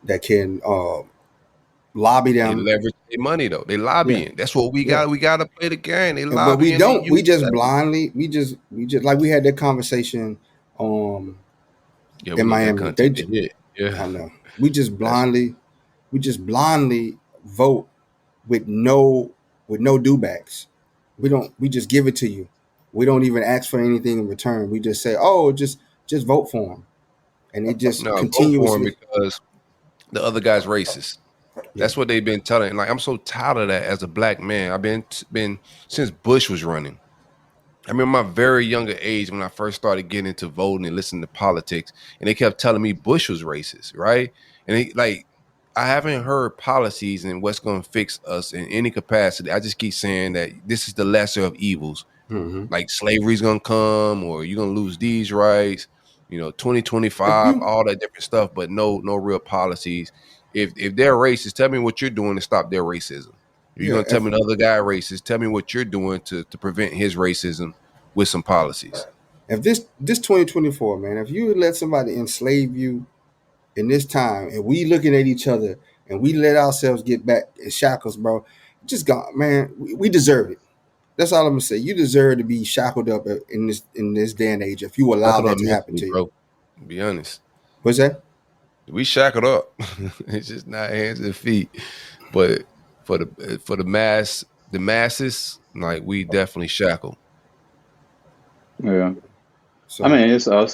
that can lobby They them. leverage their money though. They lobbying. Yeah. That's what we got. We got to play the game. They But we lobbying. don't. We just that. blindly. We just like we had that conversation. Yeah, in Miami, they yeah. I know. We just blindly vote with no dewbacks. We just give it to you. We don't even ask for anything in return. We just say, oh, just vote for him, and it just No, continuously. vote for him because the other guy's racist. That's what they've been telling. Like I'm so tired of that as a black man. I've been since Bush was running. I remember my very younger age when I first started getting into voting and listening to politics, and they kept telling me Bush was racist, right? And I haven't heard policies and what's going to fix us in any capacity. I just keep saying that this is the lesser of evils. Mm-hmm. Like slavery's going to come, or you're going to lose these rights. 2025, all that different stuff, but no real policies. If they're racist, tell me what you're doing to stop their racism. If you're going to tell me the other guy racist, tell me what you're doing to prevent his racism with some policies. If this 2024, man, if you let somebody enslave you in this time and we looking at each other and we let ourselves get back in shackles, bro, just gone, man, we deserve it. That's all I'm gonna say. You deserve to be shackled up in this day and age if you allow that to happen to you. Bro, to be honest. What's that? We shackled up. It's just not hands and feet. But for the masses, like we definitely shackled. Yeah. So, I mean, it's all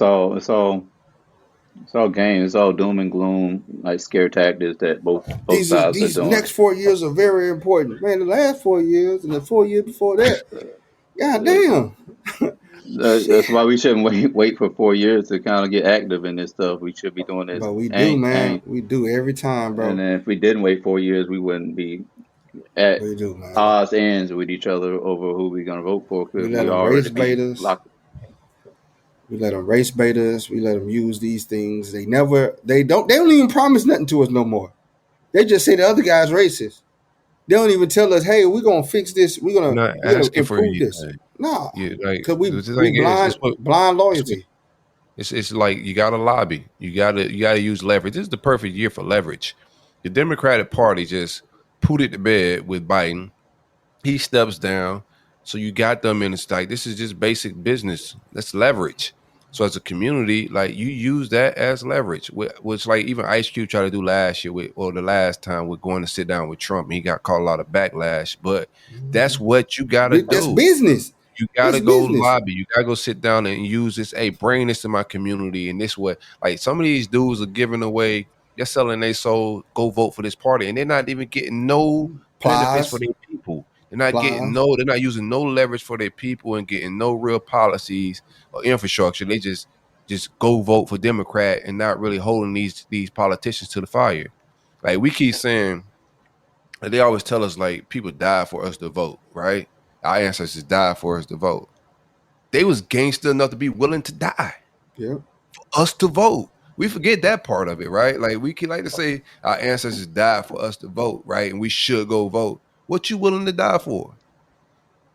game. It's all doom and gloom, like scare tactics that both sides are doing. These next 4 years are very important, man. The last 4 years and the 4 years before that, god damn. That's why we shouldn't wait for 4 years to kind of get active in this stuff. We should be doing this. But we do, man. We do every time, bro. And then if we didn't wait 4 years, we wouldn't be at odds ends with each other over who we're gonna vote for. We let them race bait us. We let them race bait us. We let them use these things. They don't even promise nothing to us no more. They just say the other guy's racist. They don't even tell us, hey, we're gonna fix this. We're gonna improve this. No, because we blind loyalty. It's like you gotta lobby. You gotta use leverage. This is the perfect year for leverage. The Democratic Party just put it to bed with Biden. He steps down. So you got them in the like this is just basic business. That's leverage. So as a community, like you use that as leverage, which like even Ice Cube tried to do last year or the last time with going to sit down with Trump. He got caught a lot of backlash, but that's what you gotta do. That's business. You gotta go lobby. You gotta go sit down and use this. Hey, bring this to my community. And this way, like some of these dudes are giving away. They're selling their soul. Go vote for this party, and they're not even getting no benefits for their people. They're not getting they're not using no leverage for their people and getting no real policies or infrastructure. They just go vote for Democrat and not really holding these politicians to the fire. Like we keep saying, like they always tell us like people died for us to vote, right? Our ancestors died for us to vote. They was gangster enough to be willing to die for us to vote. We forget that part of it, right? Like we can like to say our ancestors died for us to vote, right? And we should go vote. What you willing to die for?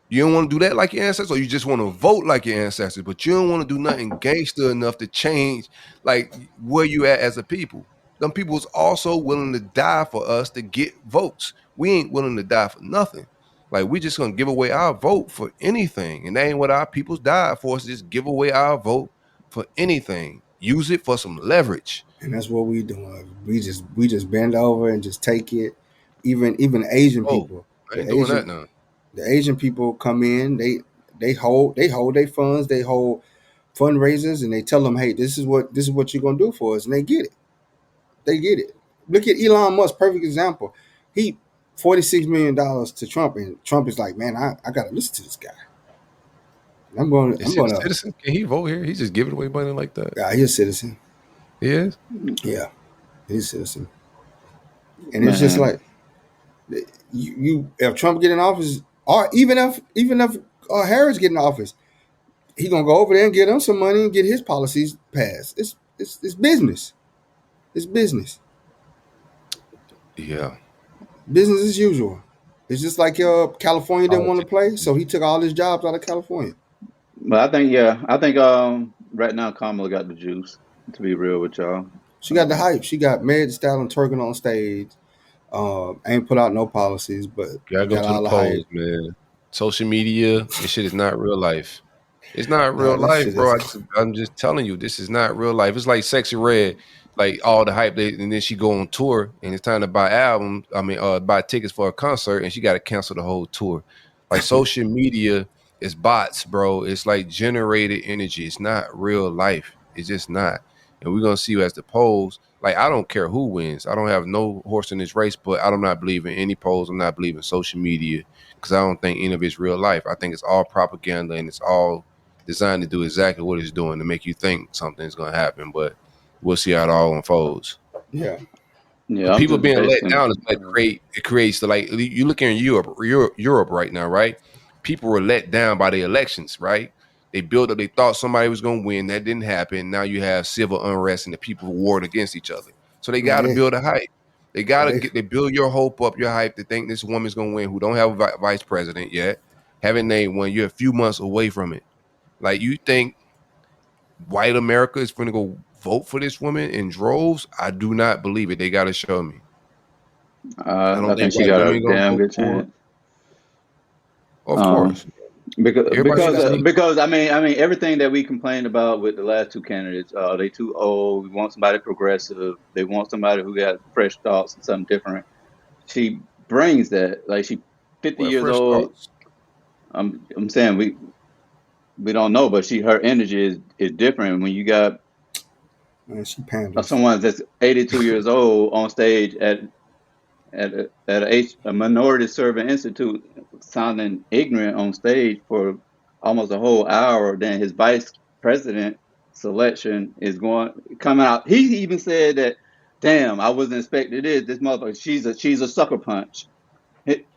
You don't want to do that like your ancestors, or you just want to vote like your ancestors, but you don't want to do nothing gangster enough to change like where you at as a people. Them people is also willing to die for us to get votes. We ain't willing to die for nothing. Like we just gonna give away our vote for anything, and that ain't what our peoples died for. Us just give away our vote for anything. Use it for some leverage, and that's what we doing. We just bend over and just take it. Even Asian people. I ain't doing that now. The Asian people come in, they hold their funds, they hold fundraisers, and they tell them, hey, this is what you're gonna do for us, and they get it. Look at Elon Musk, perfect example. he $46 million to Trump, and Trump is like, man, I gotta listen to this guy. I'm Is he a gonna. citizen? Can he vote here? He's just giving away money like that. Yeah, he's a citizen. He is? Yeah, he's a citizen. And it's just like you if Trump get in office, or even if Harris get in office, he gonna go over there and get him some money and get his policies passed. It's business. It's business. Yeah. Business as usual. It's just like California didn't want to play, so he took all his jobs out of California. But I think right now Kamala got the juice. To be real with y'all, She got the hype. She got Meg Thee Stallion twerking on stage. Ain't put out no policies, but Gotta go got to all the the hype. polls, man. Social media, this shit is not real life. It's not No, real this life, shit bro. is- I'm just telling you, this is not real life. It's like Sexy Red, like all the hype, and then she go on tour, and it's time to buy buy tickets for a concert, and she got to cancel the whole tour. Like social media is bots, bro. It's like generated energy. It's not real life. It's just not. And we're gonna see you as the polls. Like I don't care who wins. I don't have no horse in this race, but I'm not believing any polls. I'm not believing social media because I don't think any of it's real life. I think it's all propaganda and it's all designed to do exactly what it's doing to make you think something's going to happen, but we'll see how it all unfolds. Yeah. yeah. But I'm people just being let basing- down is like it creates the like you look in Europe right now, right? People were let down by the elections, right? They built up, they thought somebody was going to win. That didn't happen. Now you have civil unrest and the people warring against each other. So they got to build a hype. They got to they build your hope up, your hype to think this woman's going to win who don't have a vice president yet. Haven't named one. You're a few months away from it. Like you think white America is going to go vote for this woman in droves? I do not believe it. They got to show me. I don't think she white got a women gonna damn vote good for her. chance. Of course. Because I mean everything that we complained about with the last two candidates, they too old. We want somebody progressive. They want somebody who got fresh thoughts and something different. She brings that. Like she 50 What years fresh old. thoughts? I'm saying we don't know, but her energy is different when you got she panders. someone that's 82 years old on stage at a minority serving institute sounding ignorant on stage for almost a whole hour. Then his vice president selection is coming out. He even said that, damn, I wasn't expecting this motherfucker. She's a sucker punch.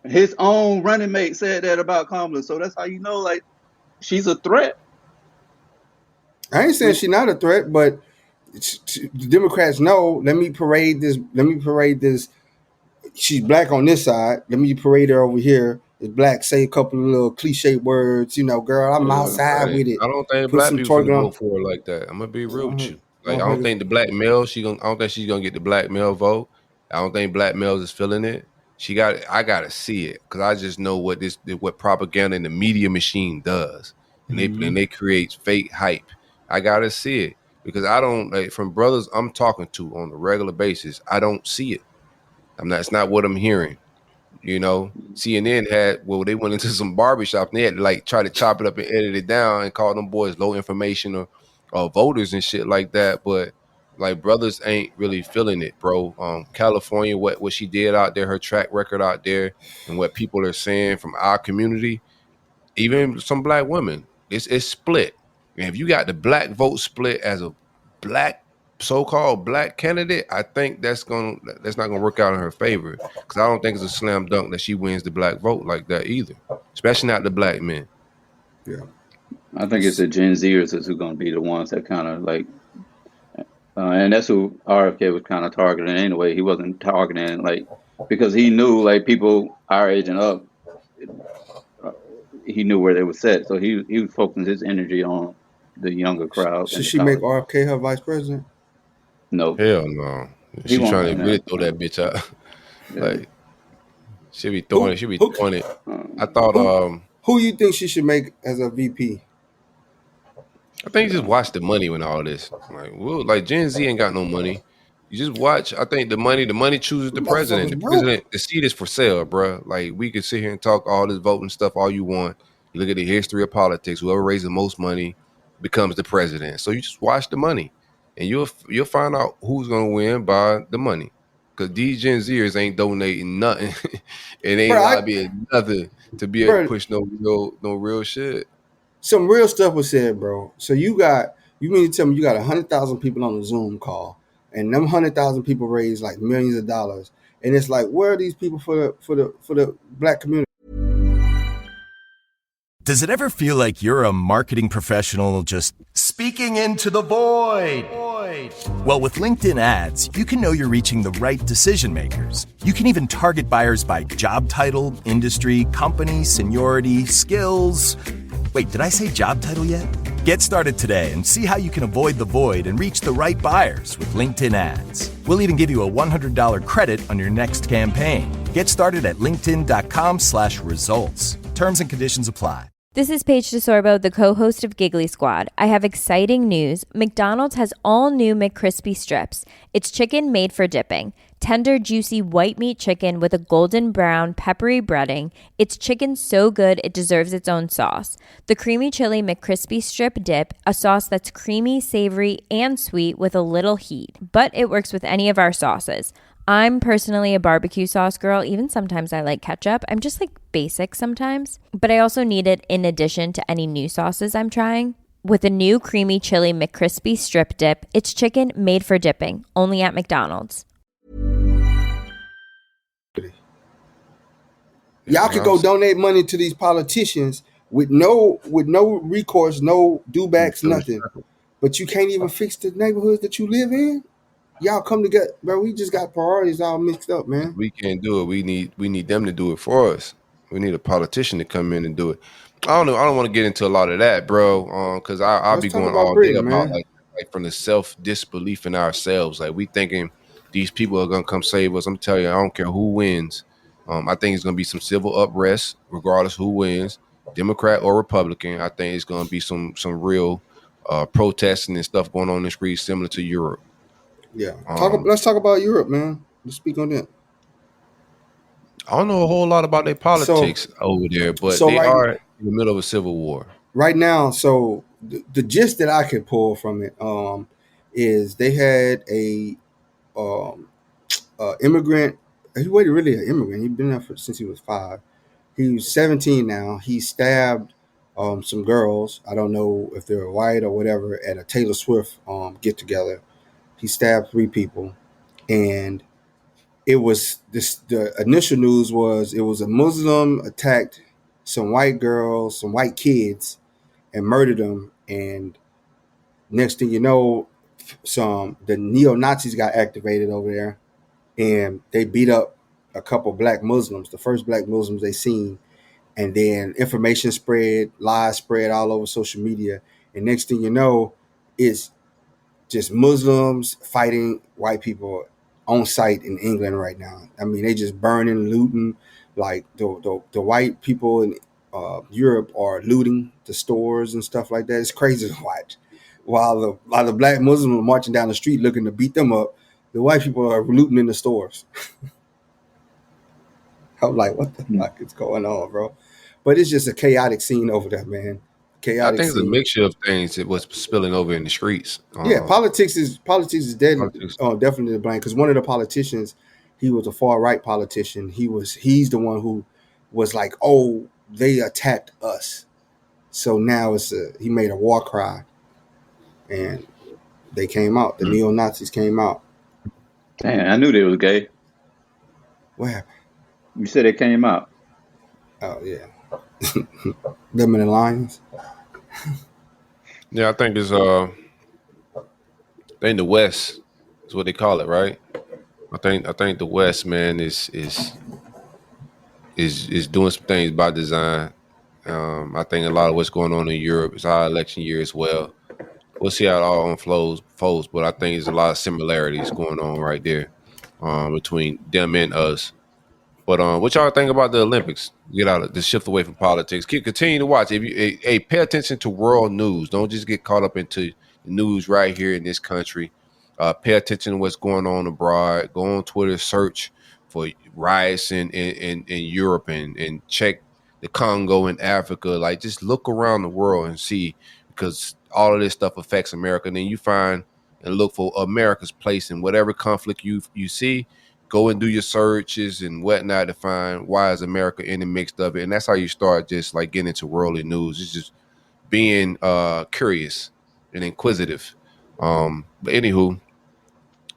His own running mate said that about Kamala. So that's how you know, like, she's a threat. I ain't saying she's not a threat, but the Democrats know. Let me parade this. She's black on this side. Let me parade her over here. It's black. Say a couple of little cliche words. Girl, I'm outside with it. I don't think Put black some people twerk finna on. vote for her like that. I'm gonna be real with you. Like I Okay. don't think the black male I don't think she's gonna get the black male vote. I don't think black males is feeling it. I gotta see it because I just know what propaganda and the media machine does, and they create fake hype. I gotta see it because I don't like from brothers I'm talking to on a regular basis. I don't see it. It's not what I'm hearing. CNN they went into some barbershop and they had to like try to chop it up and edit it down and call them boys low information or voters and shit like that. But like brothers ain't really feeling it, bro. California, what she did out there, her track record out there, and what people are saying from our community, even some black women, it's split. And if you got the black vote split as a black so-called black candidate, I think that's not gonna work out in her favor because I don't think it's a slam dunk that she wins the black vote like that either, especially not the black men. Yeah, I think it's the Gen Zers who's going to be the ones that kind of like, and that's who RFK was kind of targeting anyway. He wasn't targeting like because he knew like people our age and up, he knew where they were set, so he was focusing his energy on the younger crowd. Should she make RFK her vice president? No. Hell no. She trying to really throw that bitch out. Like she be throwing it. I thought who you think she should make as a VP? I think you just watch the money when all this. Like Gen Z ain't got no money. You just watch. I think the money chooses the president. The president, the seat is for sale, bro. Like we could sit here and talk all this voting stuff all you want. You look at the history of politics. Whoever raises the most money becomes the president. So you just watch the money, and you'll find out who's gonna win by the money. because these Gen Zers ain't donating nothing. It ain't Bro, allowed to be nothing to be able to bro, push no real shit. some real stuff was said, bro. So you mean to tell me you got 100,000 people on a Zoom call, and them 100,000 people raise like millions of dollars, and it's like, where are these people for the black community? Does it ever feel like you're a marketing professional just speaking into the void? Well, with LinkedIn ads, you can know you're reaching the right decision makers. You can even target buyers by job title, industry, company, seniority, skills. Wait, did I say job title yet? Get started today and see how you can avoid the void and reach the right buyers with LinkedIn ads. We'll even give you a $100 credit on your next campaign. Get started at linkedin.com/results. Terms and conditions apply. This is Paige DeSorbo, the co-host of Giggly Squad. I have exciting news. McDonald's has all new McCrispy strips. It's chicken made for dipping. Tender, juicy white meat chicken with a golden brown, peppery breading. It's chicken so good it deserves its own sauce. The creamy chili McCrispy strip dip, a sauce that's creamy, savory, and sweet with a little heat. But it works with any of our sauces. I'm personally a barbecue sauce girl. Even sometimes I like ketchup. I'm just like basic sometimes. But I also need it in addition to any new sauces I'm trying. With a new creamy chili McCrispy strip dip, it's chicken made for dipping, only at McDonald's. Y'all could go donate money to these politicians with no recourse, no dewbacks, nothing. But you can't even fix the neighborhoods that you live in. Y'all come together, bro. We just got priorities all mixed up, man. We can't do it. We need them to do it for us. We need a politician to come in and do it. I don't know. I don't want to get into a lot of that, bro. Because I'll be going all day about like from the self disbelief in ourselves. Like we thinking these people are gonna come save us. I'm telling you, I don't care who wins. I think it's gonna be some civil unrest, regardless who wins, Democrat or Republican. I think it's gonna be some real protesting and stuff going on in the streets, similar to Europe. Yeah. Let's talk about Europe, man. Let's speak on that. I don't know a whole lot about their politics over there, but they are in the middle of a civil war. Right now, so the gist that I could pull from it is they had a immigrant. He wasn't really an immigrant. He'd been there since he was 5. He was 17 now. He stabbed some girls. I don't know if they were white or whatever at a Taylor Swift get-together. He stabbed 3 people, and it was the initial news was it was a Muslim attacked some white girls, some white kids, and murdered them. And next thing you know, the neo-Nazis got activated over there, and they beat up a couple black Muslims, the first black Muslims they seen. And then information spread, lies spread all over social media. And next thing you know, it's just Muslims fighting white people on site in England right now. I mean, they just burning, looting. Like the white people in Europe are looting the stores and stuff like that. It's crazy to watch. While the black Muslims are marching down the street looking to beat them up, the white people are looting in the stores. I'm like, what the fuck is going on, bro? But it's just a chaotic scene over there, man. I think it's a mixture of things that was spilling over in the streets. Yeah, politics is definitely to blame, because one of the politicians, he was a far right politician. He's the one who was like, oh, they attacked us, so now he made a war cry, and they came out. The neo-Nazis came out. Damn, I knew they was gay. What happened? You said it came out. Oh yeah, them and the Lions. Yeah, I think it's in the West is what they call it, right? I think the West, man, is doing some things by design. I think a lot of what's going on in Europe is our election year as well. We'll see how it all unfolds, but I think there's a lot of similarities going on right there between them and us. But what y'all think about the Olympics? Get out of the shift away from politics. Continue to watch. If you pay attention to world news, don't just get caught up into the news right here in this country. Pay attention to what's going on abroad. Go on Twitter, search for riots in Europe and check the Congo in Africa. Like, just look around the world and see, because all of this stuff affects America. And then you find and look for America's place in whatever conflict you see. go and do your searches and whatnot to find why is America in the mixed of it, and that's how you start just like getting into worldly news. It's just being curious and inquisitive. But anywho,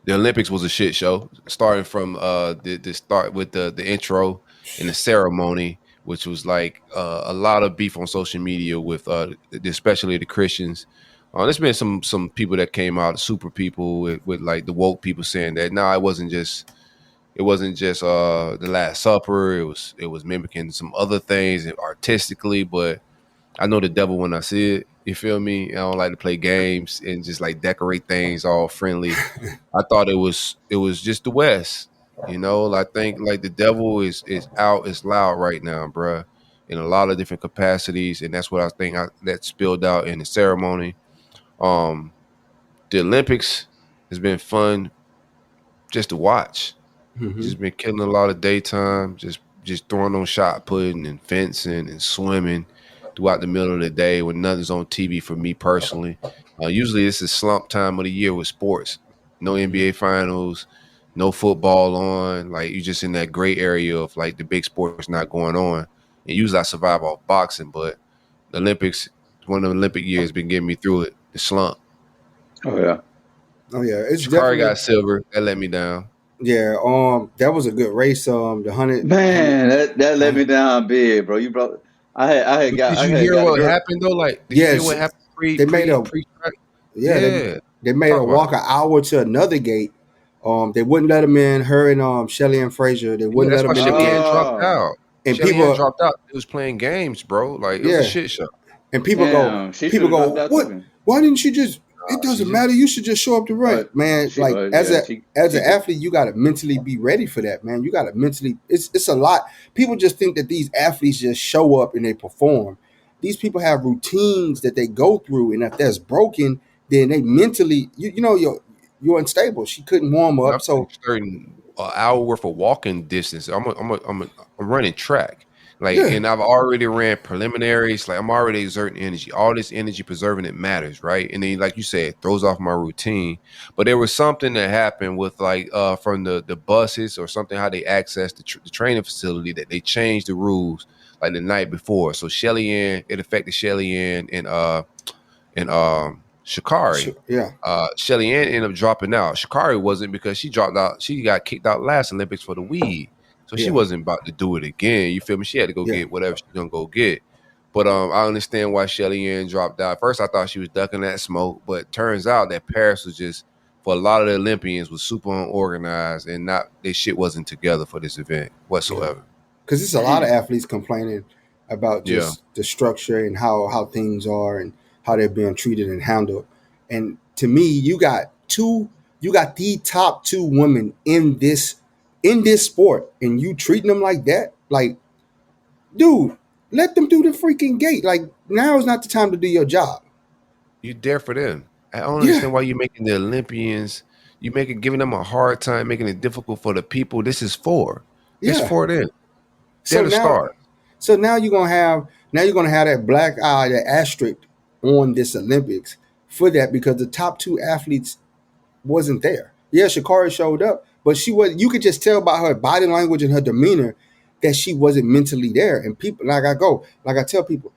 the Olympics was a shit show. Starting from the start with the intro and the ceremony, which was like a lot of beef on social media with especially the Christians. There's been some people that came out, super people with like the woke people saying that it wasn't just the Last Supper. It was mimicking some other things artistically, but I know the devil when I see it. You feel me? I don't like to play games and just like decorate things all friendly. I thought it was just the West. You know, I think like the devil is out, is loud right now, bruh, in a lot of different capacities, and that's what I think that spilled out in the ceremony. The Olympics has been fun just to watch. Just been killing a lot of daytime, just throwing on shot putting and fencing and swimming throughout the middle of the day when nothing's on TV for me personally. Usually this is slump time of the year with sports. No NBA finals, no football on. Like you're just in that gray area of like the big sports not going on. And usually I survive off boxing, but the Olympics, one of the Olympic years, been getting me through it. The slump. Oh yeah. It's Sha'Carri got silver. That let me down. Yeah, that was a good race. The 100. Man, that let me down big, bro. You brought. Did you hear what happened though? Like, did you hear what happened? They made her walk an hour to another gate. They wouldn't let him in. Her and Shelly and Frazier. They wouldn't let him in. Shelly dropped out. And Shelly people dropped out. It was playing games, bro. Like it was a shit show. And people go, what? Why didn't she just? It doesn't matter. You should just show up to run, man. As an athlete, you got to mentally be ready for that, man. You got to mentally. It's a lot. People just think that these athletes just show up and they perform. These people have routines that they go through, and if that's broken, then they mentally, you're unstable. She couldn't warm up, so certain hour worth of walking distance. I'm running track. And I've already ran preliminaries. Like I'm already exerting energy. All this energy preserving it matters, right? And then, like you said, it throws off my routine. But there was something that happened with from the buses or something, how they access the training facility, that they changed the rules like the night before. So it affected Shelly Ann and Sha'Carri. Shelly Ann ended up dropping out. Sha'Carri wasn't, because she dropped out. She got kicked out last Olympics for the weed. So she wasn't about to do it again. You feel me? She had to go get whatever she's gonna go get. But I understand why Shelly Ann dropped out. First, I thought she was ducking that smoke, but turns out that Paris was just, for a lot of the Olympians, was super unorganized and their shit wasn't together for this event whatsoever. Because it's a lot of athletes complaining about just the structure and how things are and how they're being treated and handled. And to me, you got the top two women in this sport, and you treating them like that. Like, dude, let them do the freaking gate. Like, now is not the time to do your job. You're there for them. I don't understand why you're making the Olympians, giving them a hard time, making it difficult for the people. This is for. It's for them. They're the stars. So now you're gonna have that black eye, that asterisk on this Olympics for that, because the top two athletes wasn't there. Yeah, Sha'Carri showed up, but she was. You could just tell by her body language and her demeanor that she wasn't mentally there. And people, like I tell people,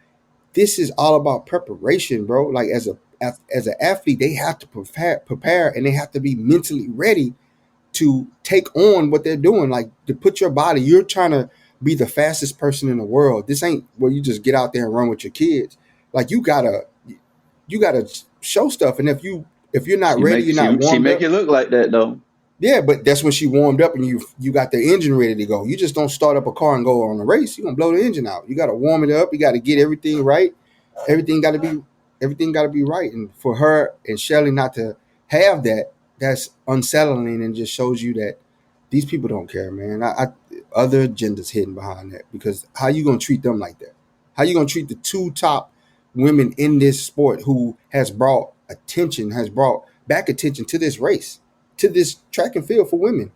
this is all about preparation, bro. Like as an athlete, they have to prepare, and they have to be mentally ready to take on what they're doing. Like, to put your body. You're trying to be the fastest person in the world. This ain't where you just get out there and run with your kids. Like, you gotta show stuff. And if you're not ready, you're not warmed up. She make it look like that though. Yeah, but that's when she warmed up and you got the engine ready to go. You just don't start up a car and go on a race. You're gonna blow the engine out. You gotta warm it up. You gotta get everything right. Everything gotta be right. And for her and Shelly not to have that, that's unsettling, and just shows you that these people don't care, man. Other agendas hidden behind that, because how you gonna treat them like that? How you gonna treat the two top women in this sport who has brought back attention to this race, to this track and field for women,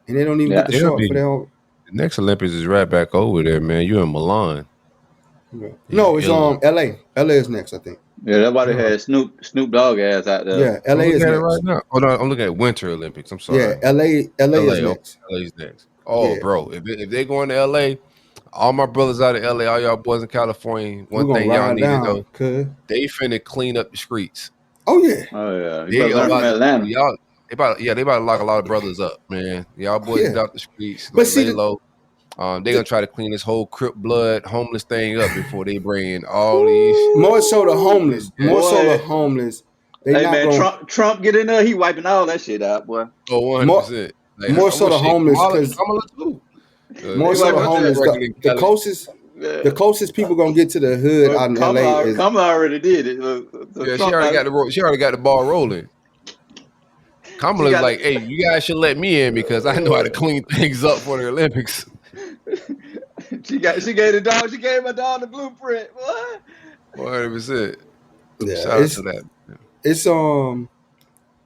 and they don't even get the show up for their own. The next Olympics is right back over there, man. You in Milan? No, it's LA. LA is next, I think. Yeah, that's why they had Snoop Dogg ass out there. Yeah, I'm LA looking is at it next. right now. Oh no, I'm looking at Winter Olympics. I'm Yeah, sorry. LA is LA. Okay, next. LA's next. Oh, Yeah, bro, if they going to LA, all my brothers out of LA, all y'all boys in California, we're one gonna thing y'all ride need to down, know, cuz. they finna clean up the streets. Oh yeah, Oh yeah, you They better learn from about Atlanta. y'all. They about to lock a lot of brothers up, man. Y'all boys yeah. get out the streets, But like see, lay low. They're gonna try to clean this whole Crip blood homeless thing up before they bring in all these. more so the homeless, more so the Boy, homeless. They hey not man, gonna Trump get in there, he wiping all that shit out, boy. Oh, more 100%. Like more I'm so gonna the shake homeless Kamala, because Kamala too. more He so Check the wiping her track homeless. record in The Cali. the closest people gonna get to the hood Well, out in LA is Kamala already did it. So Yeah, Trump, she already got the ball rolling. she Kamala's got like, hey, you guys should let me in because I know how to clean things up for the Olympics. she gave the dog. She gave my dog the blueprint. What? 100%. yeah. Shout out to that. It's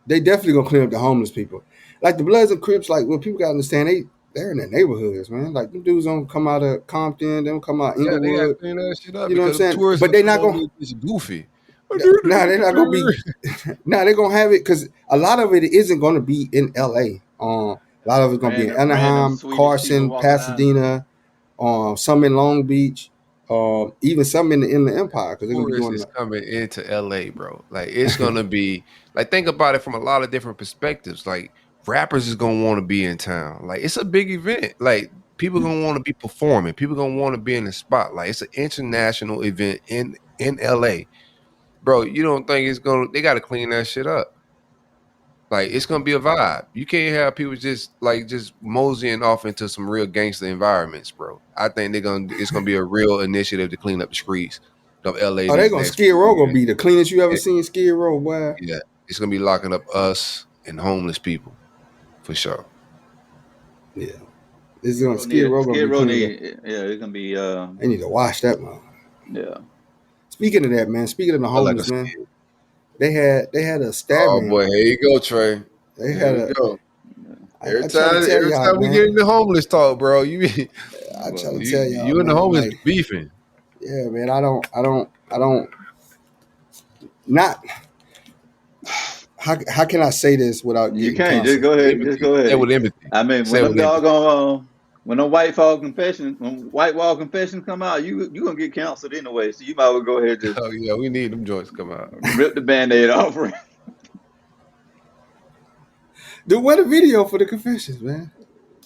they definitely gonna clean up the homeless people. Like the Bloods and Crips, like what people gotta understand, they're in their neighborhoods, man. Like them dudes don't come out of Compton, they don't come out Yeah, they gotta Inglewood. clean that shit up You know what I'm because the saying? tourists But they gonna not come over gonna. here just goofy. Nah, they're not gonna be. Nah, they're gonna have it because a lot of it isn't gonna be in LA. A lot of it's gonna be in Random Anaheim, Swedish people Carson, walking around. Pasadena, some in Long Beach, even some in the Inland Empire because they're gonna be Tourists doing. is coming into LA, bro. Like it's gonna be like think about it from a lot of different perspectives. Like rappers is gonna want to be in town. Like it's a big event. Like people gonna want to be performing. People gonna want to be in the spotlight. It's an international event in LA, bro. You don't think it's gonna? They got to clean that shit up. Like it's gonna be a vibe. You can't have people just moseying off into some real gangster environments, bro. I think it's gonna be a real initiative to clean up the streets of LA Oh, they these gonna next Skid few Row gonna years. be the cleanest you ever Yeah, seen. Skid Row, boy. yeah. It's gonna be locking up us and homeless people for sure. Yeah, this is gonna Skid Row gonna Skid be Row cleaned up. yeah, it's gonna be They need to wash that, man. yeah. Speaking of that, man. Speaking of the I like a homeless, man. skid. They had a Oh stabbing. boy, here you go, Trey. They Here had we a. go. I try to tell Every y'all, time we get man. into homeless talk, bro, you I try to tell y'all, you and the man. homeless Like, beefing. yeah, man. I don't. Not. How can I say this without You getting can't just canceled? go ahead. Empathy. Just go Say ahead. with empathy. I mean, Say when them with empathy. doggone when them white wall confessions come out, you gonna get canceled anyway. So you might as well go ahead and just Oh yeah, we need them joints to come out. rip the band-aid off. Dude, what a video for the confessions, man.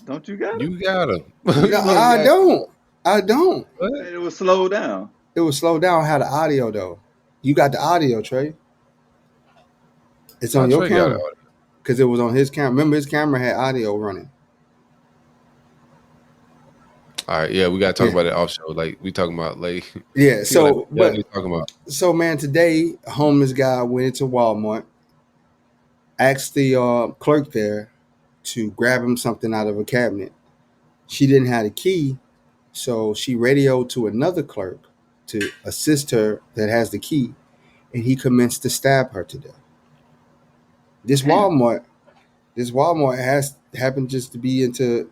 Don't you got it? You got them. No, I don't. I don't. It was slowed down. It was slowed down. Had the audio though. You got the audio, Trey. It's on your camera because it was on his camera. Remember, his camera had audio running. All right, yeah, we gotta talk about that off show. Like we talking about, like Yeah. So, what we talking about? So man, today a homeless guy went into Walmart, asked the clerk there to grab him something out of a cabinet. She didn't have the key, so she radioed to another clerk to assist her that has the key, and he commenced to stab her to death. This Walmart has happened just to be into.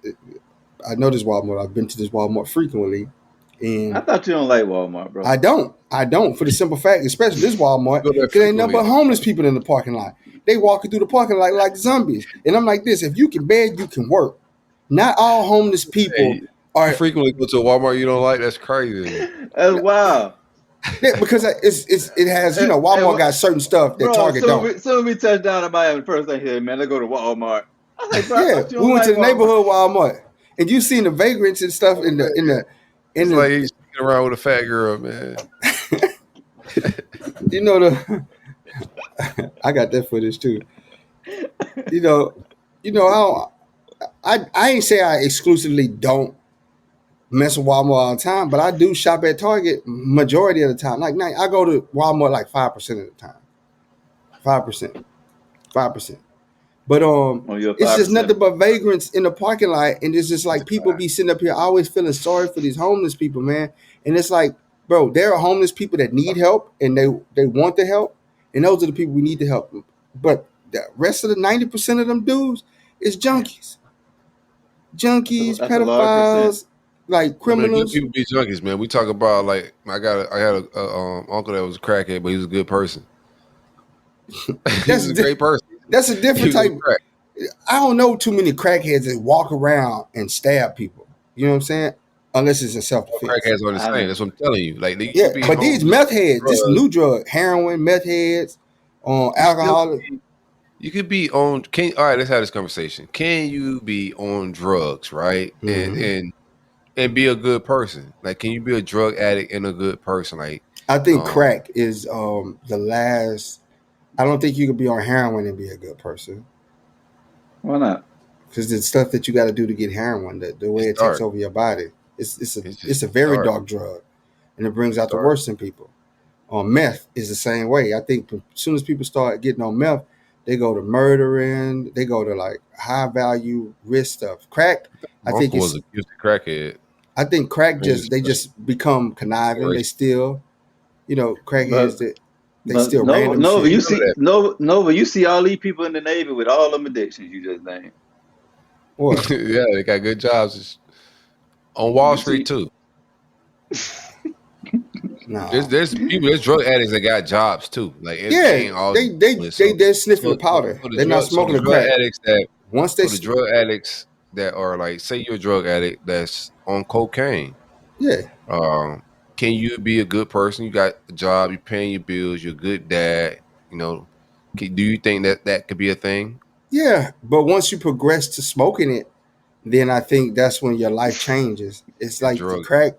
I know this Walmart. I've been to this Walmart frequently, and I thought you don't like Walmart, bro. I don't for the simple fact, especially this Walmart, because ain't nothing but homeless people in the parking lot. They walking through the parking lot like zombies, and I'm like this: if you can beg, you can work. Not all homeless people are frequently go to a Walmart you don't like. That's crazy. That's wild. Yeah, because it has Walmart got certain stuff that Target don't. Soon we touched down in Miami, the first thing here, man, let's go to Walmart. I was like, bro, I Yeah, thought you we don't went to like the neighborhood Walmart, and you seen the vagrants and stuff in the. Like he's sticking around with a fat girl, man. I got that footage too. I ain't say I exclusively don't mess with Walmart all the time, but I do shop at Target majority of the time. Like I go to Walmart like 5% of the time. 5%. But it's just nothing but vagrants in the parking lot, and it's just like people be sitting up here always feeling sorry for these homeless people, man. And it's like, bro, there are homeless people that need help and they want the help, and those are the people we need to help. But the rest of the 90% of them dudes is junkies, That's a large pedophiles, like I mean, good criminals. people be junkies, man. We talk about like I had a uncle that was a crackhead, but he was a good person. He was a great person. That's a He different was on type. crack. I don't know too many crackheads that walk around and stab people. You know what I'm saying? Unless it's in self All defense. crackheads are the same. That's what I'm telling you. Like they Yeah, could be but these homeless, meth heads, this drugs. new drug, heroin, meth heads, alcohol. You could be on. All right? Let's have this conversation. Can you be on drugs, right? And be a good person? Like, can you be a drug addict and a good person? Like, I think crack is the last. I don't think you could be on heroin and be a good person. Why not? Because the stuff that you got to do to get heroin, the way it takes over your body, it's a very dark drug, and it brings out the worst in people. Meth is the same way. I think as soon as people start getting on meth, they go to murdering, they go to like high value risk stuff. Crack, I think uncle was a gifted crackhead. I think crack they just become conniving. They steal, crackheads that they steal random Nova, shit. you see all these people in the Navy with all them addictions you just named. What? Yeah, they got good jobs on Wall Street too. No. There's drug addicts that got jobs too. Like they're sniffing the powder. They're not smoking the crack. The drug addicts that are like, say you're a drug addict that's on cocaine. Yeah. Can you be a good person? You got a job, you're paying your bills, you're a good dad. Do you think that could be a thing? Yeah, but once you progress to smoking it, then I think that's when your life changes. It's like the crack.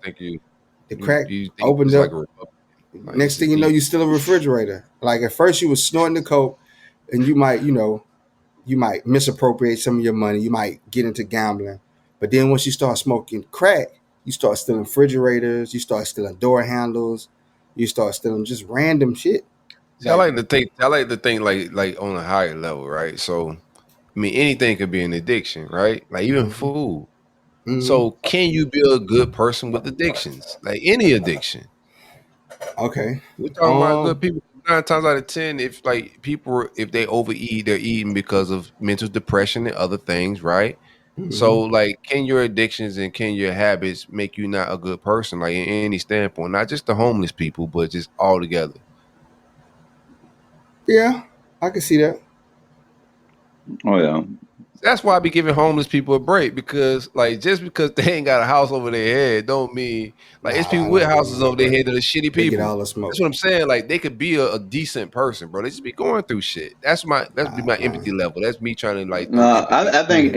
The crack opened up. Like next thing you know, you're still a refrigerator. Like at first, you was snorting the coke, and you might misappropriate some of your money. You might get into gambling, but then once you start smoking crack, you start stealing refrigerators. You start stealing door handles. You start stealing just random shit. I like to think like on a higher level, right? So, I mean, anything could be an addiction, right? Like even food. Mm-hmm. So, can you be a good person with addictions? Like any addiction. Okay. We're talking about good people. 9 times out of 10, if they overeat, they're eating because of mental depression and other things, right? Mm-hmm. So, like, can your addictions and can your habits make you not a good person? Like in any standpoint, not just the homeless people, but just all together. Yeah, I can see that. Oh yeah. That's why I be giving homeless people a break, because like just because they ain't got a house over their head don't mean it's people with houses over their head that are shitty people. Get all the smoke. That's what I'm saying. Like they could be a decent person, bro. They just be going through shit. That's my empathy level. That's me trying to like. I think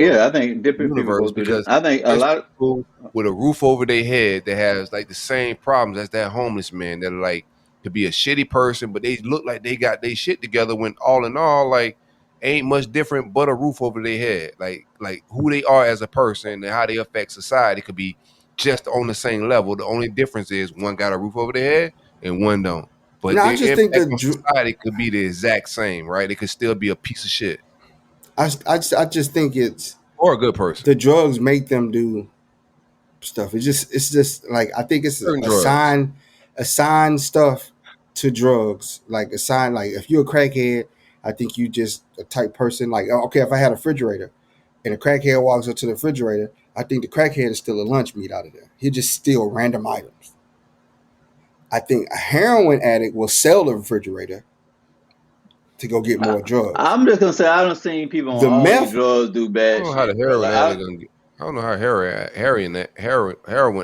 different people because I think a lot of people with a roof over their head that has like the same problems as that homeless man that are like could be a shitty person, but they look like they got their shit together when all in all like. Ain't much different but a roof over their head. Like who they are as a person and how they affect society could be just on the same level. The only difference is one got a roof over their head and one don't. But I just think that society could be the exact same, right? It could still be a piece of shit. I just think it's or a good person. The drugs make them do stuff. It's just like I think it's assign stuff to drugs. Like assign like if you're a crackhead. I think you just a type person like, okay, if I had a refrigerator and a crackhead walks up to the refrigerator, I think the crackhead is still a lunch meat out of there. He'll just steal random items. I think a heroin addict will sell the refrigerator to go get more drugs. I'm just going to say I don't see people on all these drugs do bad shit. I don't know how heroin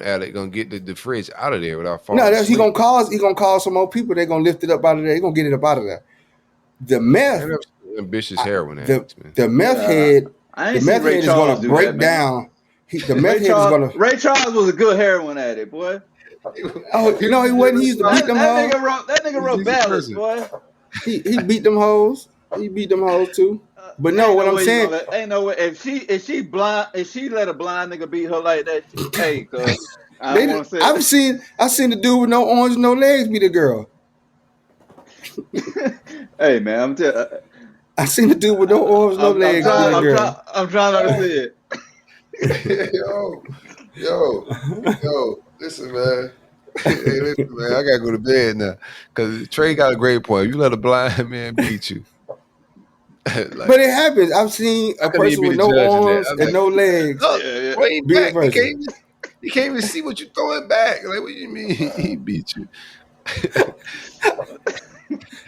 addict gonna get the fridge out of there without falling. No, he gonna call some more people. They're gonna lift it up out of there. They're gonna get it up out of there. The meth, ambitious heroin addicts, man. The meth head is going to break down. The meth head is going to. Ray Charles was a good heroin addict, boy. Oh, he wasn't. He used to beat them hoes. That nigga wrote ballads, boy. He beat them hoes. He beat them hoes too. But no, what I'm saying, ain't no way. If she let a blind nigga beat her like that, cause I've seen the dude with no arms, no legs beat a girl. Hey man, I seen the dude with no arms, no legs. I'm trying not to see it. yo, listen, man. Hey, listen, man. I gotta go to bed now because Trey got a great point. You let a blind man beat you. But it happens. I've seen a person with no arms and no legs. Beat a person. You can't even see what you throwing back. Like, what do you mean he beat you?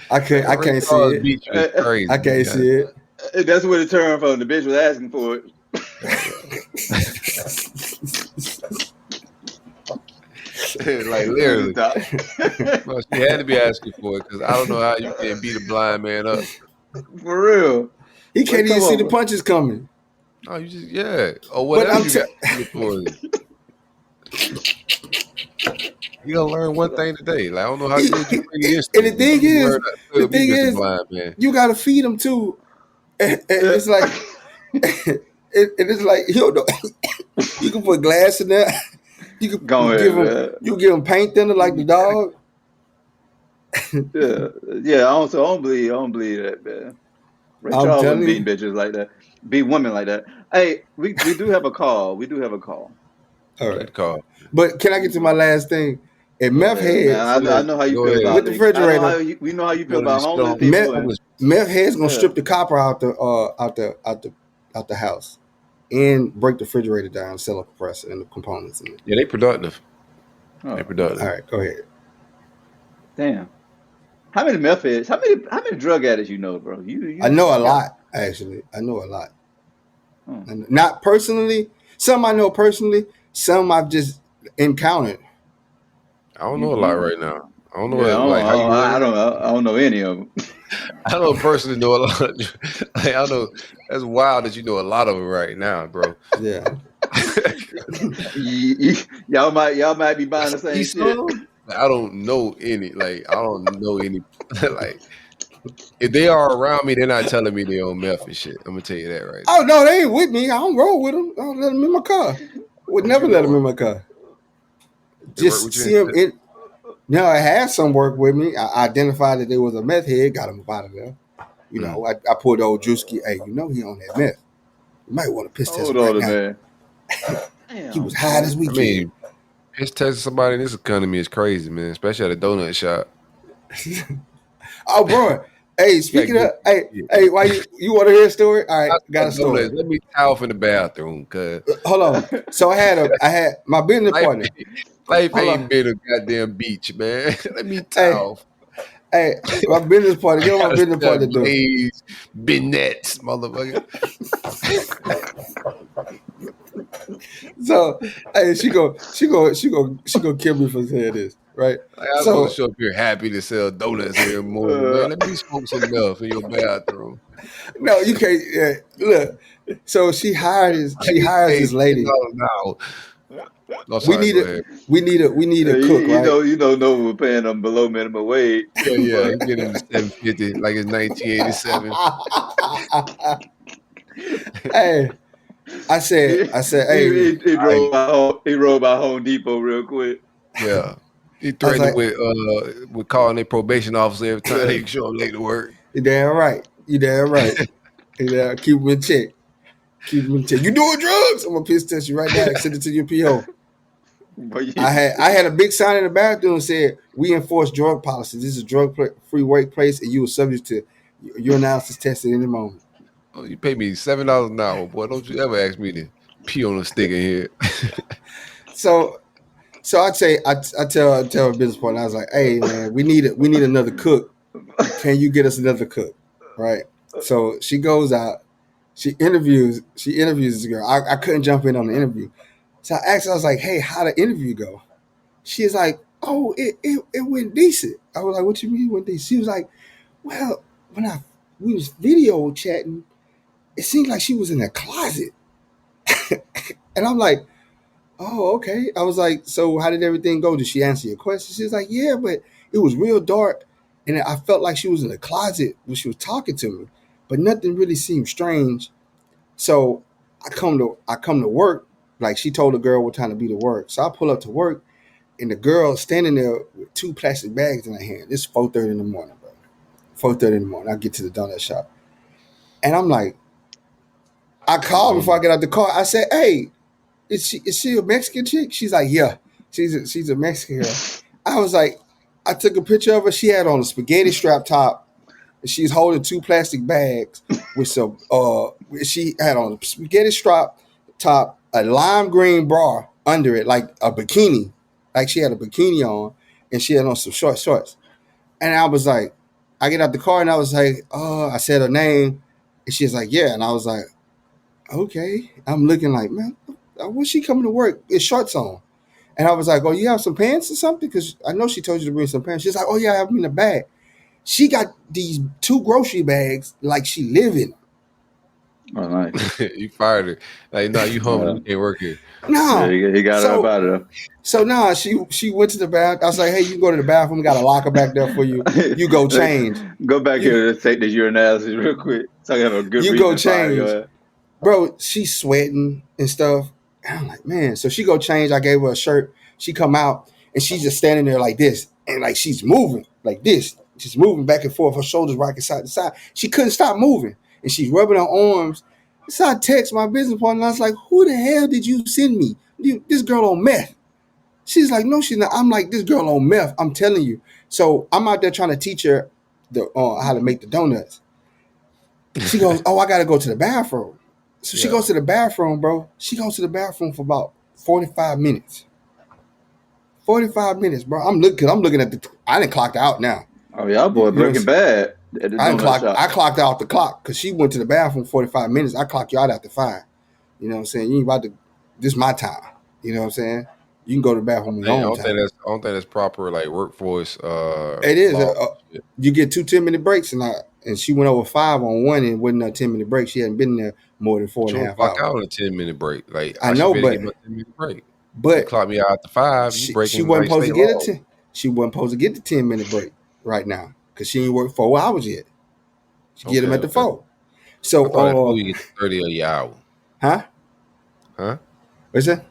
I can't see it. Beat you is crazy. I can't see it. That's where the term from. The bitch was asking for it. Like literally, well, she had to be asking for it because I don't know how you can beat a blind man up. For real, he can't even see the punches coming. Oh, you just or whatever you got for it. You gonna learn one thing today. Like I don't know how good you bring this. And the thing is, you gotta feed him too. And it's like, it's like you know, you can put glass in there. You can give him paint thinner like the dog. yeah. I don't believe that, man. Ray Charles wouldn't beat bitches like that, beat women like that. Hey, we do have a call. All right, call. But can I get to my last thing? And meth heads. I know how you feel about with the refrigerator. We know how you feel about homeless people. Meth heads gonna strip the copper out the house and break the refrigerator down, sell a compressor and the components in it. Yeah, they productive. They productive. All right, go ahead. Damn. How many meth heads? How many drug addicts you know, bro? I know a lot, actually. I know a lot. Not personally. Some I know personally. Some I've just encountered. I don't know a lot right now. I don't know. I don't know any of them. I don't personally know a lot. Like, I know that's wild that you know a lot of them right now, bro. Yeah. y'all might be buying the same shit. I don't know any. Like I don't know any. Like if they are around me, they're not telling me they on meth and shit. I'm gonna tell you that right now. Oh no, they ain't with me. I don't roll with them. I don't let them in my car. Would never let them in my car. Just see him. I had some work with me. I identified that there was a meth head. Got him out of there. You know, I pulled the old Drewski. Hey, you know he on that meth. You might want to piss test him right now. He was high this weekend. I mean, piss testing somebody in this economy is crazy, man. Especially at a donut shop. Oh, bro. Hey, speaking of, hey, why you want to hear a story? All right, got a story. Let me towel from the bathroom, cuz. Hold on. So I had my business partner. Life ain't been a goddamn beach, man. Let me towel. Hey, my business partner. You know what my business partner do? Binets, motherfucker. So, hey, she go kill me for saying this, right? Like, I'm gonna show up here happy to sell donuts here more. Man. Let me smoke some enough in your bathroom. No, you can't. Look, so she hires this lady. No. We need a cook, right? You know, we're paying them below minimum wage. Yeah, you get them $7.50 like it's 1987. Hey, I said, hey, he rode by Home Depot real quick. Yeah, he threatened with calling their probation officer every time they show up late to work. You damn right. Keep him in check. You doing drugs? I'm gonna piss test you right now and send it to your PO. I had a big sign in the bathroom that said, "We enforce drug policies. This is a drug-free workplace, and you are subject to your analysis tested any moment." Oh, you pay me $7 an hour, boy. Don't you ever ask me to pee on a stick in here. So I tell a business partner, I was like, "Hey man, we need another cook. Can you get us another cook?" Right. So she goes out. She interviews this girl. I couldn't jump in on the interview. So I asked her, I was like, hey, how'd the interview go? She's like, oh, it went decent. I was like, what you mean it went decent? She was like, well, when we was video chatting, it seemed like she was in a closet. And I'm like, oh, okay. I was like, so how did everything go? Did she answer your question? She was like, yeah, but it was real dark. And I felt like she was in a closet when she was talking to me, but nothing really seemed strange. So I come to work. Like she told the girl what time to be to work. So I pull up to work and the girl standing there with 2 plastic bags in her hand. It's 4:30 in the morning, bro. 4:30 in the morning. I get to the donut shop. And I'm like, I called before I get out the car. I said, hey, is she a Mexican chick? She's like, yeah, she's a Mexican girl. I was like, I took a picture of her. She had on a spaghetti strap top. And she's holding 2 plastic bags with some, she had on a spaghetti strap top, a lime green bra under it, like a bikini. Like she had a bikini on and she had on some short shorts. And I was like, I get out the car and I was like, oh, I said her name. And she's like, yeah. And I was like, okay. I'm looking like, man, when's she coming to work? It's shorts on. And I was like, oh, you have some pants or something? Because I know she told you to bring some pants. She's like, oh, yeah, I have them in the bag. She got these 2 grocery bags like she live in. Oh, nice. You fired her. Like, no, you home. You can't work here. No. Yeah, he got her up out of there. So now she went to the bathroom. I was like, hey, you go to the bathroom. Got a locker back there for you. You go change. Go back here and take the urinalysis real quick. So I have a good You go reason to fire change. your ass. Bro, she's sweating and stuff. And I'm like, man. So she go change. I gave her a shirt. She come out and she's just standing there like this. And like she's moving like this. She's moving back and forth. Her shoulders rocking side to side. She couldn't stop moving. And she's rubbing her arms. So I text my business partner. I was like, who the hell did you send me? This girl on meth. She's like, no, she's not. I'm like, this girl on meth. I'm telling you. So I'm out there trying to teach her how to make the donuts. She goes, oh, I got to go to the bathroom. So she goes to the bathroom, bro. She goes to the bathroom for about 45 minutes. 45 minutes, bro. I'm looking at I didn't clock out now. Oh, y'all boy Breaking Bad. I clocked out the clock because she went to the bathroom 45 minutes. I clocked you out after 5. You know what I'm saying? You ain't about to. This is my time. You know what I'm saying? You can go to the bathroom in your own time. I don't think that's proper like workforce. It is. You get 2 10-minute breaks, and she went over 5 on one and wasn't a 10-minute break. She hadn't been there more than 4.5 hours. Out on a 10-minute break. Like I know, but get my 10-minute break. But you clock me out after 5. She wasn't supposed to get She wasn't supposed to get the 10-minute break right now because she ain't worked 4 hours yet. She get them at the 4. So you get 30 of your hour. Huh? What's that?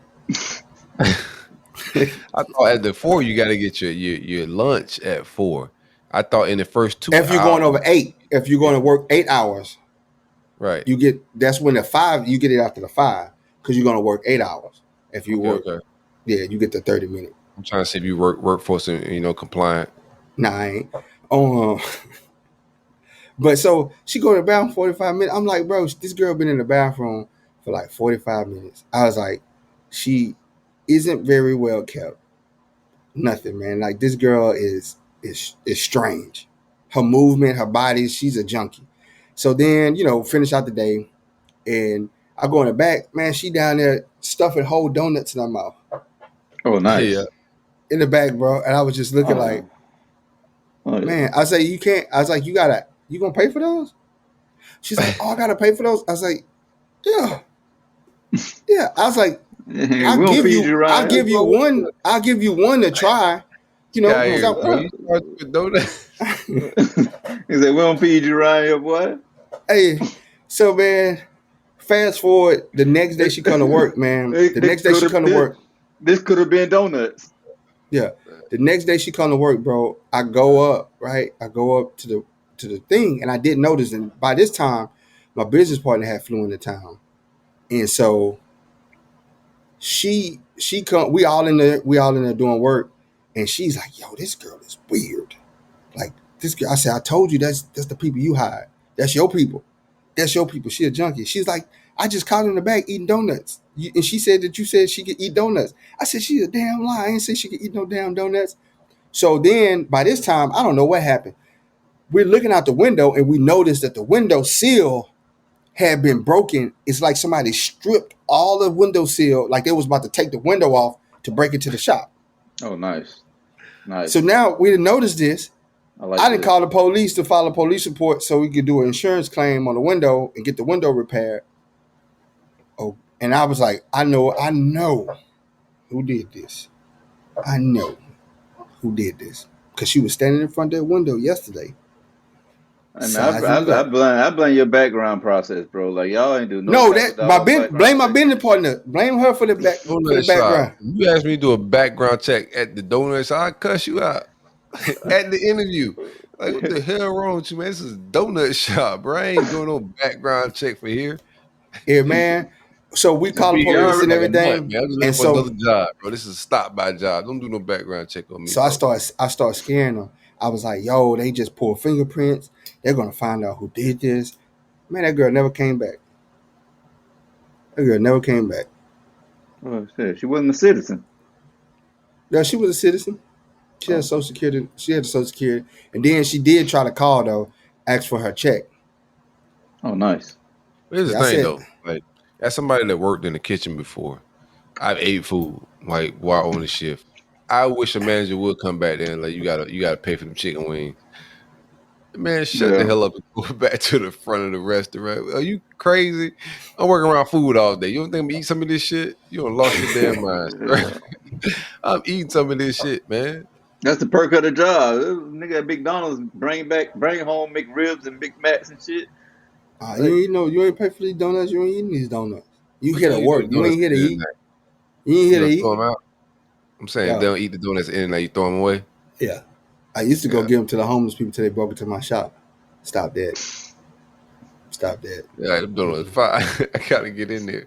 I thought at the 4 you got to get your lunch at 4. I thought in the first 2 if you're going over 8, if you're going to work 8 hours, right? That's when the 5 you get it after the 5 because you're going to work 8 hours. If you work, you get the 30-minute. I'm trying to see if you workforce and compliant. Nah, I ain't. But so she go to the bathroom 45 minutes. I'm like, bro, this girl been in the bathroom for like 45 minutes. I was like, she isn't very well kept. Nothing, man. Like this girl is strange. Her movement, her body, she's a junkie. So then, finish out the day, and I go in the back, man. She down there stuffing whole donuts in her mouth. Oh, nice. Yeah. In the back, bro. And I was just looking man. I say you can't. I was like, you gonna pay for those? She's like, oh, I gotta pay for those. I was like, yeah. I was like, I'll give you one. I'll give you one to try. You start with donuts. He said, we don't feed you around here, boy. Hey, so man, fast forward. The next day she come to work, man. The next day she come to work. This could have been donuts. Yeah. The next day she come to work, bro. I go up, right? I go up to the thing, and I didn't notice. And by this time, my business partner had flew into town, and so she come. We all in there doing work, and she's like, "Yo, this girl is weird." Like this girl, I said, "I told you that's the people you hide. That's your people. That's your people." She a junkie. She's like, "I just caught her in the back eating donuts." And she said that you said she could eat donuts. I said, she's a damn lie. I ain't say she could eat no damn donuts. So then by this time, I don't know what happened. We're looking out the window and we noticed that the window sill had been broken. It's like somebody stripped all the window sill, like they was about to take the window off to break into the shop. Oh, nice. So now we didn't notice this. I didn't call the police to file a police report so we could do an insurance claim on the window and get the window repaired. Oh, and I was like, I know who did this. I know who did this because she was standing in front of that window yesterday. I blame your background process, bro. Like y'all ain't do blame my business partner. Blame her for the background. You asked me to do a background check at the donuts, I cuss you out at the interview. Like what the hell wrong with you, man? This is a donut shop, bro. I ain't doing no background check for here. Yeah, man. So we call the police and everything. And so another job, bro. This is a stop by job. Don't do no background check on me. So bro. I start scaring them. I was like, yo, they just pulled fingerprints. They're gonna find out who did this. Man, that girl never came back. Oh, shit. She wasn't a citizen. Yeah, she was a citizen. She had Social Security. She had Social Security, and then she did try to call though, ask for her check. Oh, nice. Here's Yeah, the I thing said, though, like as somebody that worked in the kitchen before, I've ate food like while on the shift. I wish a manager would come back there and like you gotta pay for them chicken wings. Man, shut the Yeah. hell up and go back to the front of the restaurant. Are you crazy? I'm working around food all day. You don't think I'm eating some of this shit? You don't lost your damn mind, sir. I'm eating some of this shit, man. That's the perk of the job. Nigga at McDonald's bring home McRibs and Big Macs and shit. Like, you ain't pay for these donuts. You ain't eating these donuts. You What here you to ain't do work. the You donuts ain't here at to the end of the eat. night? You ain't here to You don't eat. throw them out. I'm saying if Yeah, they don't eat the donuts at the end of the night, you throw them away. yeah. I used to go Yeah. give them to the homeless people till they broke into my shop. Stop that. Stop that. Yeah, them donuts fine. I gotta get in there.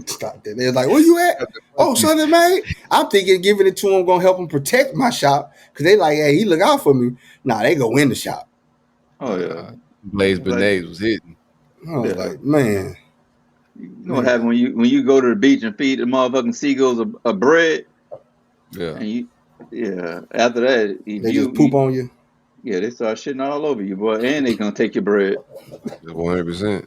Stop that. They're like, where you at? Oh, Southern mate. I'm thinking giving it to them gonna help them protect my shop because they like, hey, he look out for me. Nah, they go in the shop. oh yeah. Blaze Like, Benays was hitting. I was yeah. like, man. You know what happened when you go to the beach and feed the motherfucking seagulls a bread, Yeah. and after that if They just poop on you. they start shitting all over you, boy, and they gonna take your bread. 100%.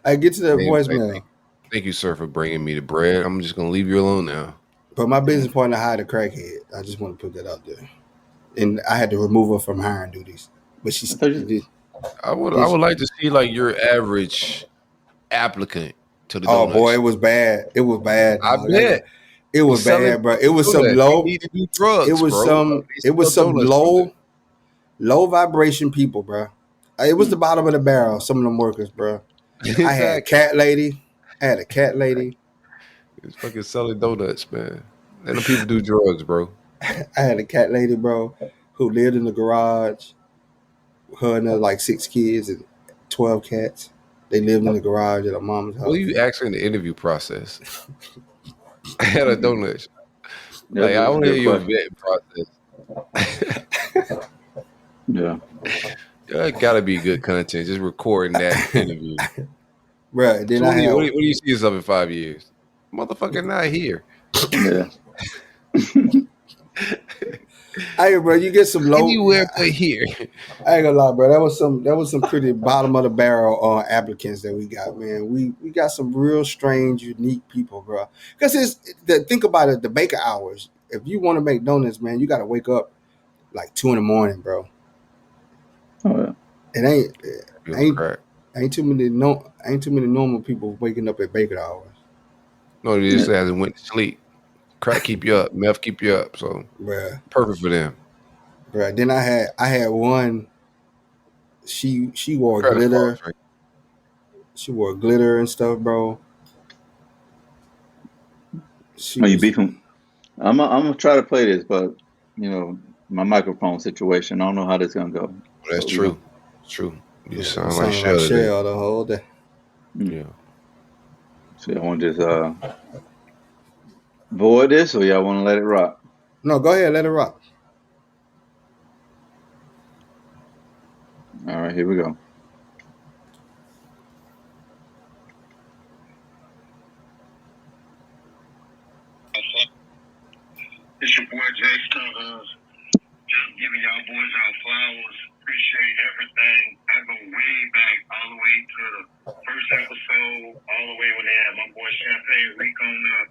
I get to that voicemail. Thank you, sir, for bringing me the bread. I'm just gonna leave you alone now. But my business partner hired a crackhead. I just want to put that out there. And I had to remove her from hiring duties. But she I would like to see like your average applicant to the oh donut boy, shop. it was bad. It was bad. I dog. bet. It was bad, bro. It was some low. They need to do drugs, It was bro. some. It was some low vibration people, bro. It was the bottom of the barrel. Some of them workers, bro. I had a cat lady. It's fucking selling donuts, man. Let them people do drugs, bro. I had a cat lady, bro, who lived in the garage. Her and her like 6 kids and 12 cats. They lived in the garage at her mom's house. What are you asking in the interview process? I had a donut shop. Like I want to hear your vetting process. Yeah. It gotta be good content. Just recording that interview. Right. Then So what do you see yourself in 5 years? Motherfucker not here. Yeah. Hey, bro, you get some low anywhere but here. I ain't gonna lie, bro. That was some pretty bottom of the barrel applicants that we got, man. We got some real strange, unique people, bro. Because think about it, the baker hours. If you want to make donuts, man, you got to wake up like 2 a.m, bro. Oh yeah. It ain't too many normal people waking up at baker hours. No, they just hasn't went to sleep. Crack keep you up, meth keep you up. So bruh. Perfect for them. Bruh. Then I had one. She wore glitter. She wore glitter and stuff, bro. You beefing? I'm gonna try to play this, but my microphone situation. I don't know how this gonna go. That's true. It's true. You sound like Shell the whole day. Yeah. So I want to just void this, or y'all want to let it rock? No, go ahead, let it rock. All right, here we go. It's your boy Jay Stubbs. Just giving y'all boys our flowers. Appreciate everything. I go way back, all the way to the first episode, all the way when they had my boy Champagne Reek on up.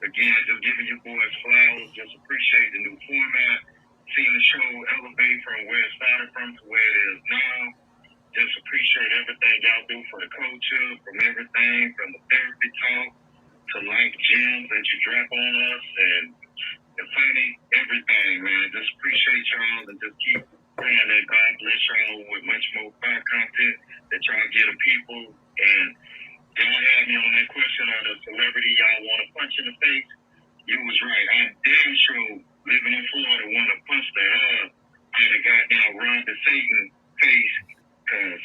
Again, just giving you boys flowers. Just appreciate the new format. Seeing the show elevate from where it started from to where it is now. Just appreciate everything y'all do for the culture, from everything, from the therapy talk to life gems that you drop on us and the funny, everything, man. Just appreciate y'all and just keep praying that God bless y'all with much more fire content that y'all get to people. And y'all had me on that question of the celebrity y'all want to punch in the face. You was right. I damn sure living in Florida want to punch the hell out of goddamn Ron DeSantis face because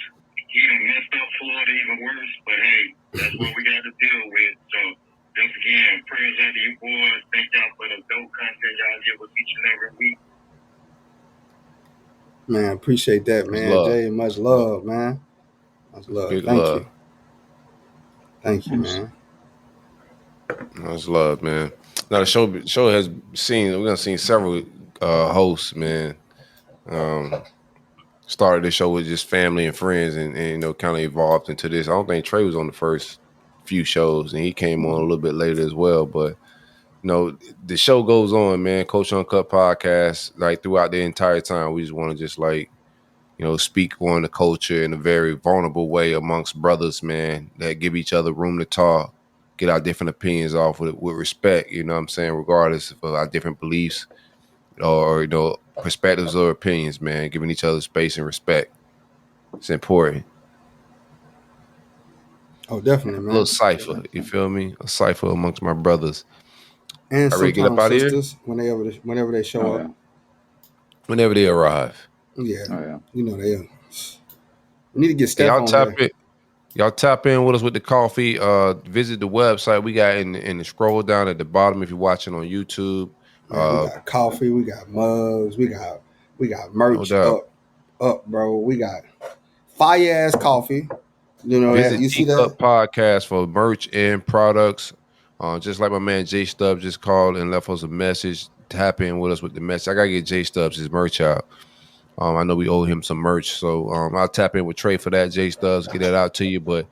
he done messed up Florida even worse. But hey, that's what we got to deal with. So just again, prayers out to you boys. Thank y'all for the dope content y'all give us each and every week. Man, appreciate that, man. Jay, much love, man. Much love. Thank you. Thank you, man. That's love, man. Now the show has seen we're gonna see several hosts, man. Started the show with just family and friends, and you know, kind of evolved into this. I don't think Trey was on the first few shows, and he came on a little bit later as well. But you know, the show goes on, man. Coach Uncut podcast, like throughout the entire time, we just want to just like, you know, speak on the culture in a very vulnerable way amongst brothers, man, that give each other room to talk, get our different opinions off with respect, you know what I'm saying, regardless of our different beliefs or you know, perspectives or opinions, man, giving each other space and respect. It's important. Oh, definitely, A man. little cipher, you feel me? A cipher amongst my brothers. And I ready to get up sometimes out of here? sisters, whenever they show up. Whenever they arrive. Yeah. You know they. We need to get Hey, Steph y'all on tap here. it. Y'all tap in with us with the coffee. Visit the website. We got in the scroll down at the bottom if you're watching on YouTube. Man, we got coffee, we got mugs, we got merch doubt. up, bro. We got fire ass coffee. You know that Visit you see Teacup that? Podcast for merch and products. Just like my man Jay Stubbs just called and left us a message. Tap in with us with the message. I gotta get Jay Stubbs his merch out. I know we owe him some merch, so I'll tap in with Trey for that. Jay Stubbs, get that out to you. But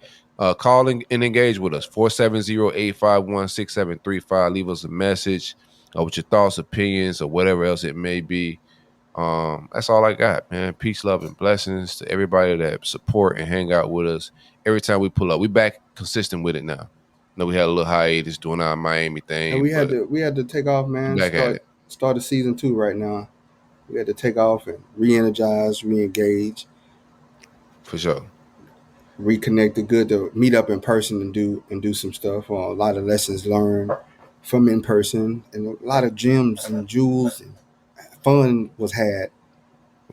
call and engage with us, 470-851-6735. Leave us a message with your thoughts, opinions, or whatever else it may be. That's all I got, man. Peace, love, and blessings to everybody that support and hang out with us every time we pull up. We back consistent with it now. I know we had a little hiatus doing our Miami thing. And we had to take off, man. Back at it. Start the season 2 right now. We had to take off and re-energize, re-engage. For sure. Reconnect. Good to meet up in person and do some stuff. A lot of lessons learned from in person, and a lot of gems and jewels and fun was had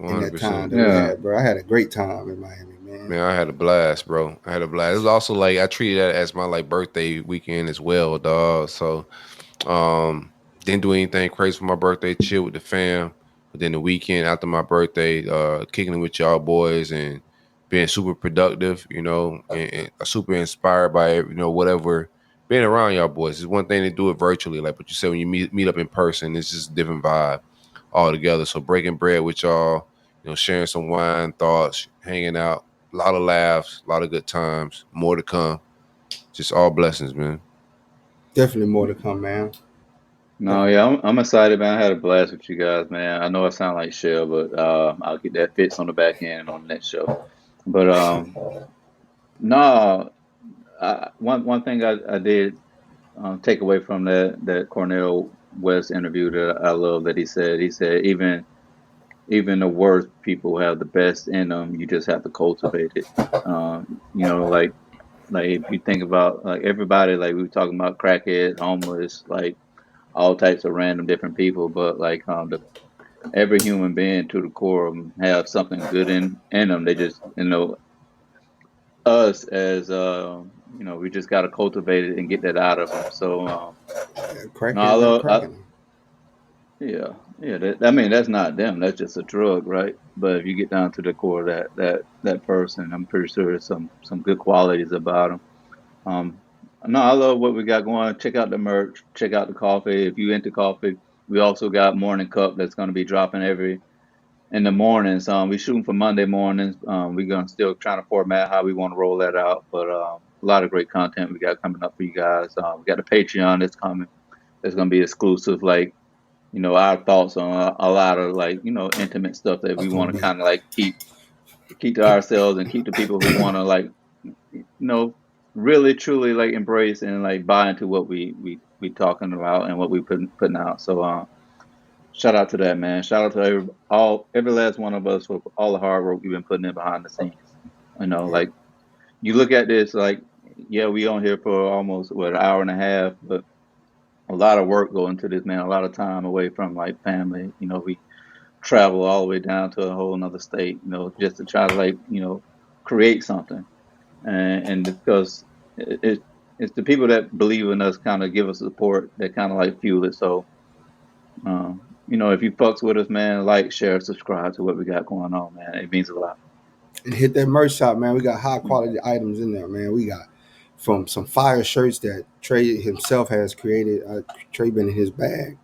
100%. in that time that we had, bro. I had a great time in Miami, man. Man, I had a blast, bro. I had a blast. It was also like I treated that as my like birthday weekend as well, dog. So didn't do anything crazy for my birthday, chill with the fam. But then the weekend after my birthday, kicking it with y'all boys and being super productive, you know, and super inspired by it, you know, whatever. Being around y'all boys is one thing to do it virtually, like what you said when you meet up in person, it's just a different vibe altogether. So breaking bread with y'all, you know, sharing some wine, thoughts, hanging out, a lot of laughs, a lot of good times, more to come. Just all blessings, man. Definitely more to come, man. No, yeah, I'm excited, man. I had a blast with you guys, man. I know I sound like Shell, but I'll get that fits on the back end on the next show. But no, one thing I did take away from that Cornel West interview that I love that he said even the worst people have the best in them. You just have to cultivate it. You know, like if you think about like everybody, like we were talking about crackheads, homeless, like all types of random different people, but like every human being to the core of them have something good in them. They just, you know, us as you know, we just got to cultivate it and get that out of them. So yeah. I mean, that's not them. That's just a drug, right? But if you get down to the core of that person, I'm pretty sure there's some good qualities about them. No, I love what we got going. Check out the merch. Check out the coffee. If you into coffee, we also got morning cup that's going to be dropping in the mornings. We shooting for Monday mornings. We're gonna still trying to format how we want to roll that out, but a lot of great content we got coming up for you guys. We got the Patreon that's coming. That's gonna be exclusive, like, you know, our thoughts on a lot of like, you know, intimate stuff that we want to kind of like keep to ourselves and keep the people who want to like, you know, really truly like embrace and like buy into what we talking about and what we putting out. So shout out to that, man. Shout out to every last one of us for all the hard work we've been putting in behind the scenes. You know, like you look at this, like, yeah, we on here for almost an hour and a half, but a lot of work go into this, man. A lot of time away from like family. You know, we travel all the way down to a whole another state, you know, just to try to like, you know, create something. And because it's the people that believe in us, kind of give us support, that kind of like fuel it. So, you know, if you fucks with us, man, like, share, subscribe to what we got going on, man. It means a lot. And hit that merch shop, man. We got high quality items in there, man. We got from some fire shirts that Trey himself has created. Trey been in his bag.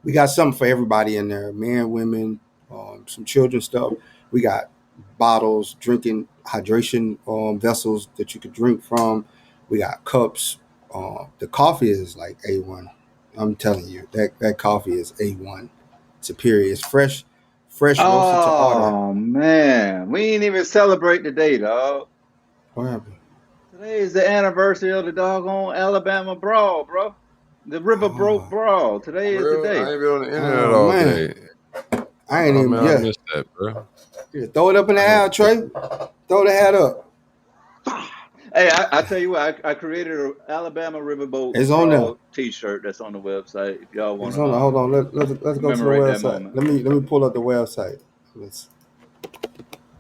We got something for everybody in there, men, women, some children stuff. We got bottles, drinking hydration vessels that you could drink from. We got cups. The coffee is like A1. I'm telling you, that coffee is A1. Superior. It's fresh roasted to order. Oh man, we ain't even celebrate today, dog. What happened? Today is the anniversary of the doggone Alabama brawl, bro. The River Broke brawl. Today is the Bro, day. I ain't been on the internet all day. I ain't even. Man, I missed that, bro. Yeah, throw it up in the air, Trey. Throw the hat up. Hey, I tell you what, I created an Alabama Riverboat It's on there. T-shirt that's on the website. If y'all want It's to, on there. Hold on. Let's go to the website. Let me pull up the website. Let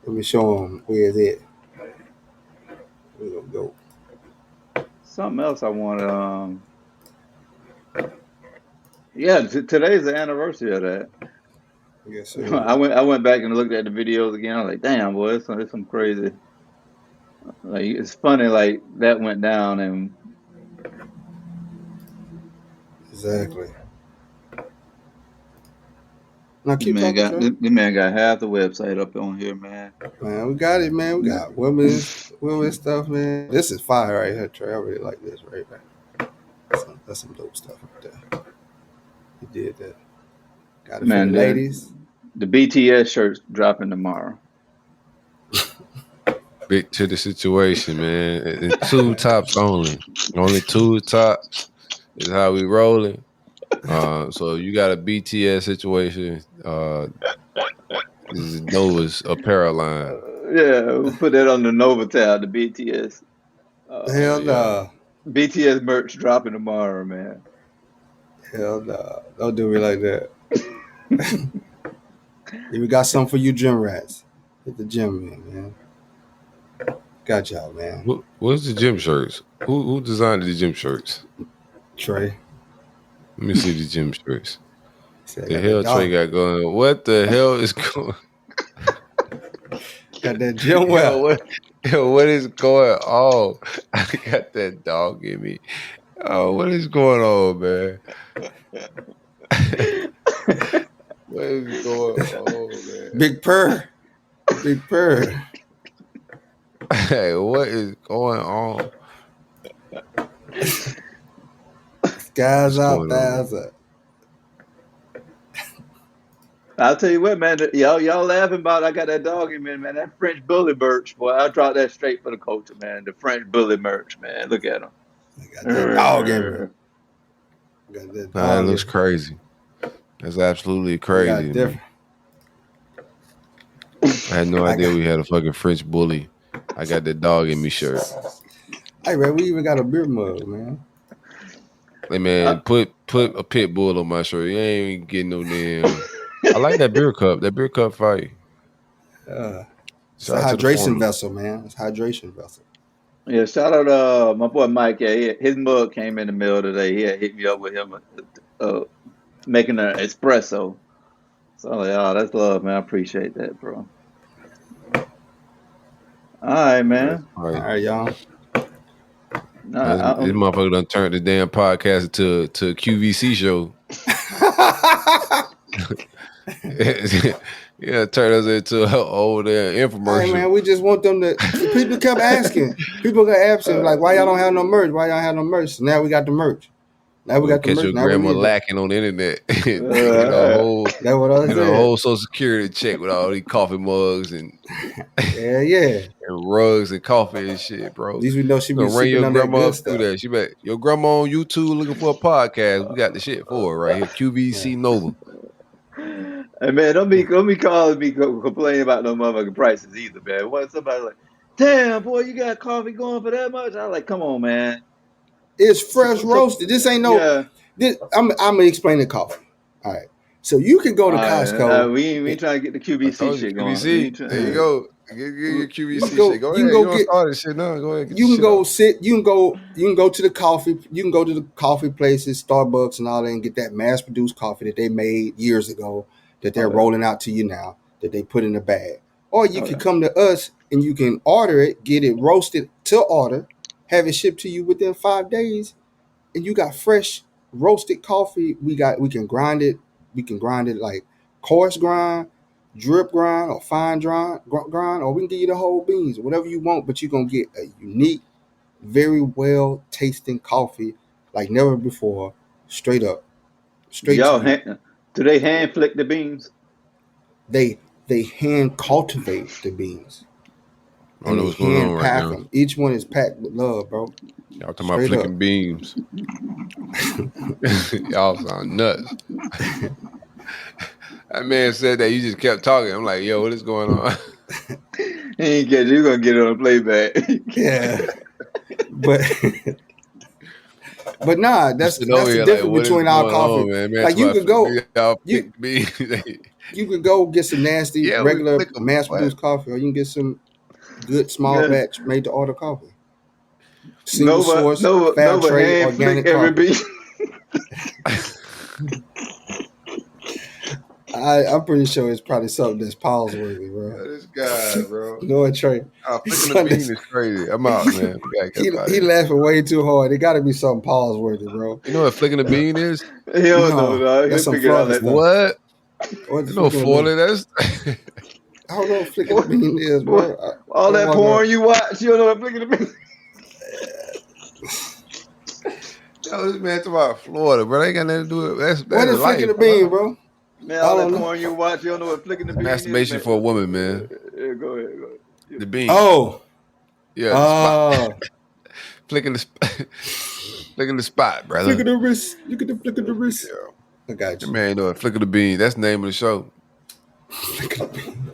me show them where is it. We're gonna go. Something else I want. Yeah, today's the anniversary of that. Yes, sir. I went back and looked at the videos again. I was like, damn, boy, it's some crazy. Like, it's funny, like that went down and exactly. Now keep the man got half the website up on here, man. Man, we got it, man. We got women stuff, man. This is fire right here, Trey. I really like this right there. That's some dope stuff right there. He did that. Got it, man. For the ladies. The BTS shirt's dropping tomorrow. Big to the situation, man. And 2 tops only. Only 2 tops is how we rolling. So you got a BTS situation. This is Nova's apparel line. Yeah, we'll put that on the Nova tab, the BTS. Hell no. BTS merch dropping tomorrow, man. Hell no. Don't do me like that. We got something for you gym rats. Hit the gym in, man. Got y'all, man. What's the gym shirts? Who designed the gym shirts? Trey. Let me see the gym shirts. The hell Trey got going? What the hell is going? Got that gym wear. What is going on? I got that dog in me. Oh, what is going on, man? What is going on, man? Big purr. Hey, what is going on? Guys out, guys up. I'll tell you what, man. Y'all laughing about I got that dog in me, man. That French bully merch, boy. I dropped that straight for the culture, man. The French bully merch, man. Look at him. I got that dog in me. That looks crazy. That's absolutely crazy. Man. I had no idea we had a fucking French bully. I got that dog in me shirt. Hey, man, we even got a beer mug, man. Hey, man, put a pit bull on my shirt. You ain't getting no damn. I like that beer cup. That beer cup fight. It's a hydration vessel, man. It's a hydration vessel. Yeah, shout out my boy Mike. Yeah, his mug came in the mail today. He had hit me up with him making an espresso. So I'm like, oh, that's love, man. I appreciate that, bro. All right, man. All right, y'all. This motherfucker done turned the damn podcast into a QVC show. Yeah, turn us into an old infomercial. Hey, man, we just want them to. People kept asking. People got asking, like, why y'all don't have no merch? Why y'all have no merch? So now we got the merch. Now we got the catch merch. your grandma lacking on the internet. That's what I said. A whole Social Security check with all these coffee mugs and yeah, and rugs and coffee and shit, bro. At least we know she be ring your on grandma that up through that. She bet your grandma on YouTube looking for a podcast. We got the shit for her right here. QVC Nova. Hey man, don't be calling me complaining about no motherfucking prices either, man. What somebody like, damn boy, you got coffee going for that much? I'm like, come on, man. It's fresh roasted. This ain't no. Yeah. I'm gonna explain the coffee. All right, so you can go to Costco. We ain't trying to get the QVC shit going. QVC. There you go. Get your QVC shit. Go ahead. You don't start this shit now. Go ahead. You can go sit. You can go to the coffee. You can go to the coffee places, Starbucks, and all that, and get that mass-produced coffee that they made years ago that they're rolling out to you now that they put in a bag. Or you can come to us and you can order it, get it roasted to order, have it shipped to you within 5 days, and you got fresh roasted coffee. We can grind it. We can grind it like coarse grind, drip grind, or fine grind, or we can give you the whole beans, whatever you want. But you're gonna get a unique, very well tasting coffee like never before. Straight up, straight. Do they hand flick the beans? They hand cultivate the beans. I don't know what's going on right now. Them. Each one is packed with love, bro. Y'all talking about flicking beams. Y'all sound nuts. That man said that you just kept talking. I'm like, yo, what is going on? He ain't get you gonna get it on playback. Yeah. But nah, that's the difference like, between our coffee. On, man? Like you could go, you could go get some nasty regular mass-produced coffee, or you can get some good small batch made to order coffee. Single source, fair trade, organic coffee. I'm pretty sure it's probably something that's pause worthy, bro. This guy, bro. No Trey. Flicking the bean is crazy. I'm out, man. He laughing way too hard. It got to be something pause worthy, bro. You know what flicking the bean is? He don't know, dog. That's some Florida stuff. What? You know Florida? That's. I don't know what flicking the bean is, bro. All that porn you watch, you don't know what flicking the bean. Yo, this man talking about Florida, bro. They ain't got nothing to do with that's what is flicking the bean, bro? Man, all that porn you watch, you don't know what flicking the bean Masturbation is. for a woman, man. Yeah, go ahead. Yeah. The bean. Oh. Yeah. Flicking the spot, brother. Flick of the wrist. Look at the flick of the wrist. Yeah. I got you. Man, know it. Flick of the bean. That's the name of the show. Flick of the bean.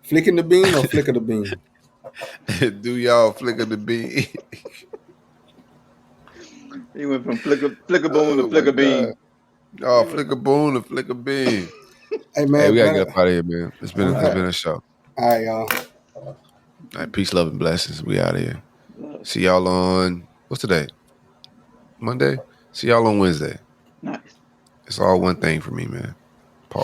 Flicking the bean or flick of the bean? Do y'all flick of the bean? He went from flick a boom to flick a bean. Oh, flick a boom to flick a bean. Hey man, we gotta get up out of here, man. It's been a show. All right, y'all. All right, peace, love, and blessings. We out of here. See y'all on what's today? Monday? See y'all on Wednesday. Nice. It's all one thing for me, man. Paul.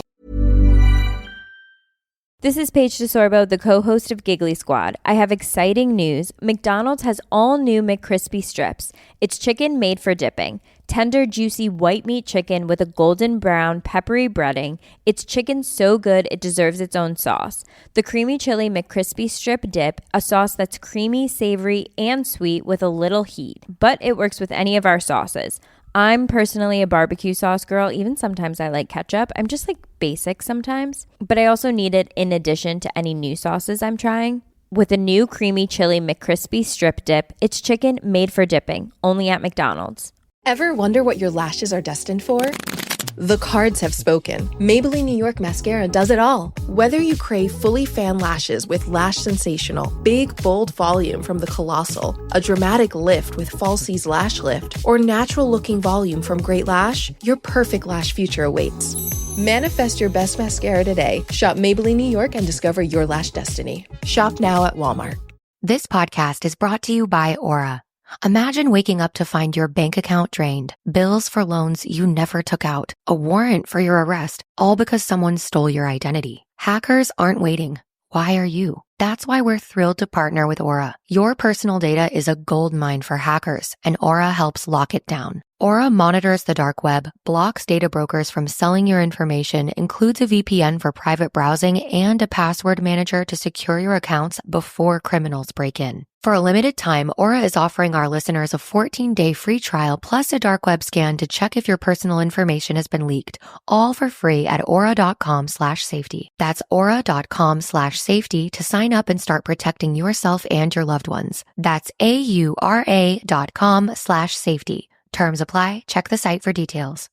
This is Paige DeSorbo, the co-host of Giggly Squad. I have exciting news. McDonald's has all new McCrispy strips. It's chicken made for dipping. Tender, juicy white meat chicken with a golden brown, peppery breading. It's chicken so good it deserves its own sauce. The creamy chili McCrispy strip dip, a sauce that's creamy, savory, and sweet with a little heat. But it works with any of our sauces. I'm personally a barbecue sauce girl. Even sometimes I like ketchup. I'm just like basic sometimes. But I also need it in addition to any new sauces I'm trying. With a new creamy chili McCrispy strip dip, it's chicken made for dipping, only at McDonald's. Ever wonder what your lashes are destined for? The cards have spoken. Maybelline New York Mascara does it all. Whether you crave fully fan lashes with Lash Sensational, big, bold volume from the Colossal, a dramatic lift with Falsies Lash Lift, or natural-looking volume from Great Lash, your perfect lash future awaits. Manifest your best mascara today. Shop Maybelline New York and discover your lash destiny. Shop now at Walmart. This podcast is brought to you by Aura. Imagine waking up to find your bank account drained, bills for loans you never took out, a warrant for your arrest, all because someone stole your identity. Hackers aren't waiting. Why are you? That's why we're thrilled to partner with Aura. Your personal data is a goldmine for hackers, and Aura helps lock it down. Aura monitors the dark web, blocks data brokers from selling your information, includes a VPN for private browsing, and a password manager to secure your accounts before criminals break in. For a limited time, Aura is offering our listeners a 14-day free trial plus a dark web scan to check if your personal information has been leaked, all for free at aura.com/safety. That's aura.com/safety to sign up and start protecting yourself and your loved ones. That's AURA.com/safety. Terms apply. Check the site for details.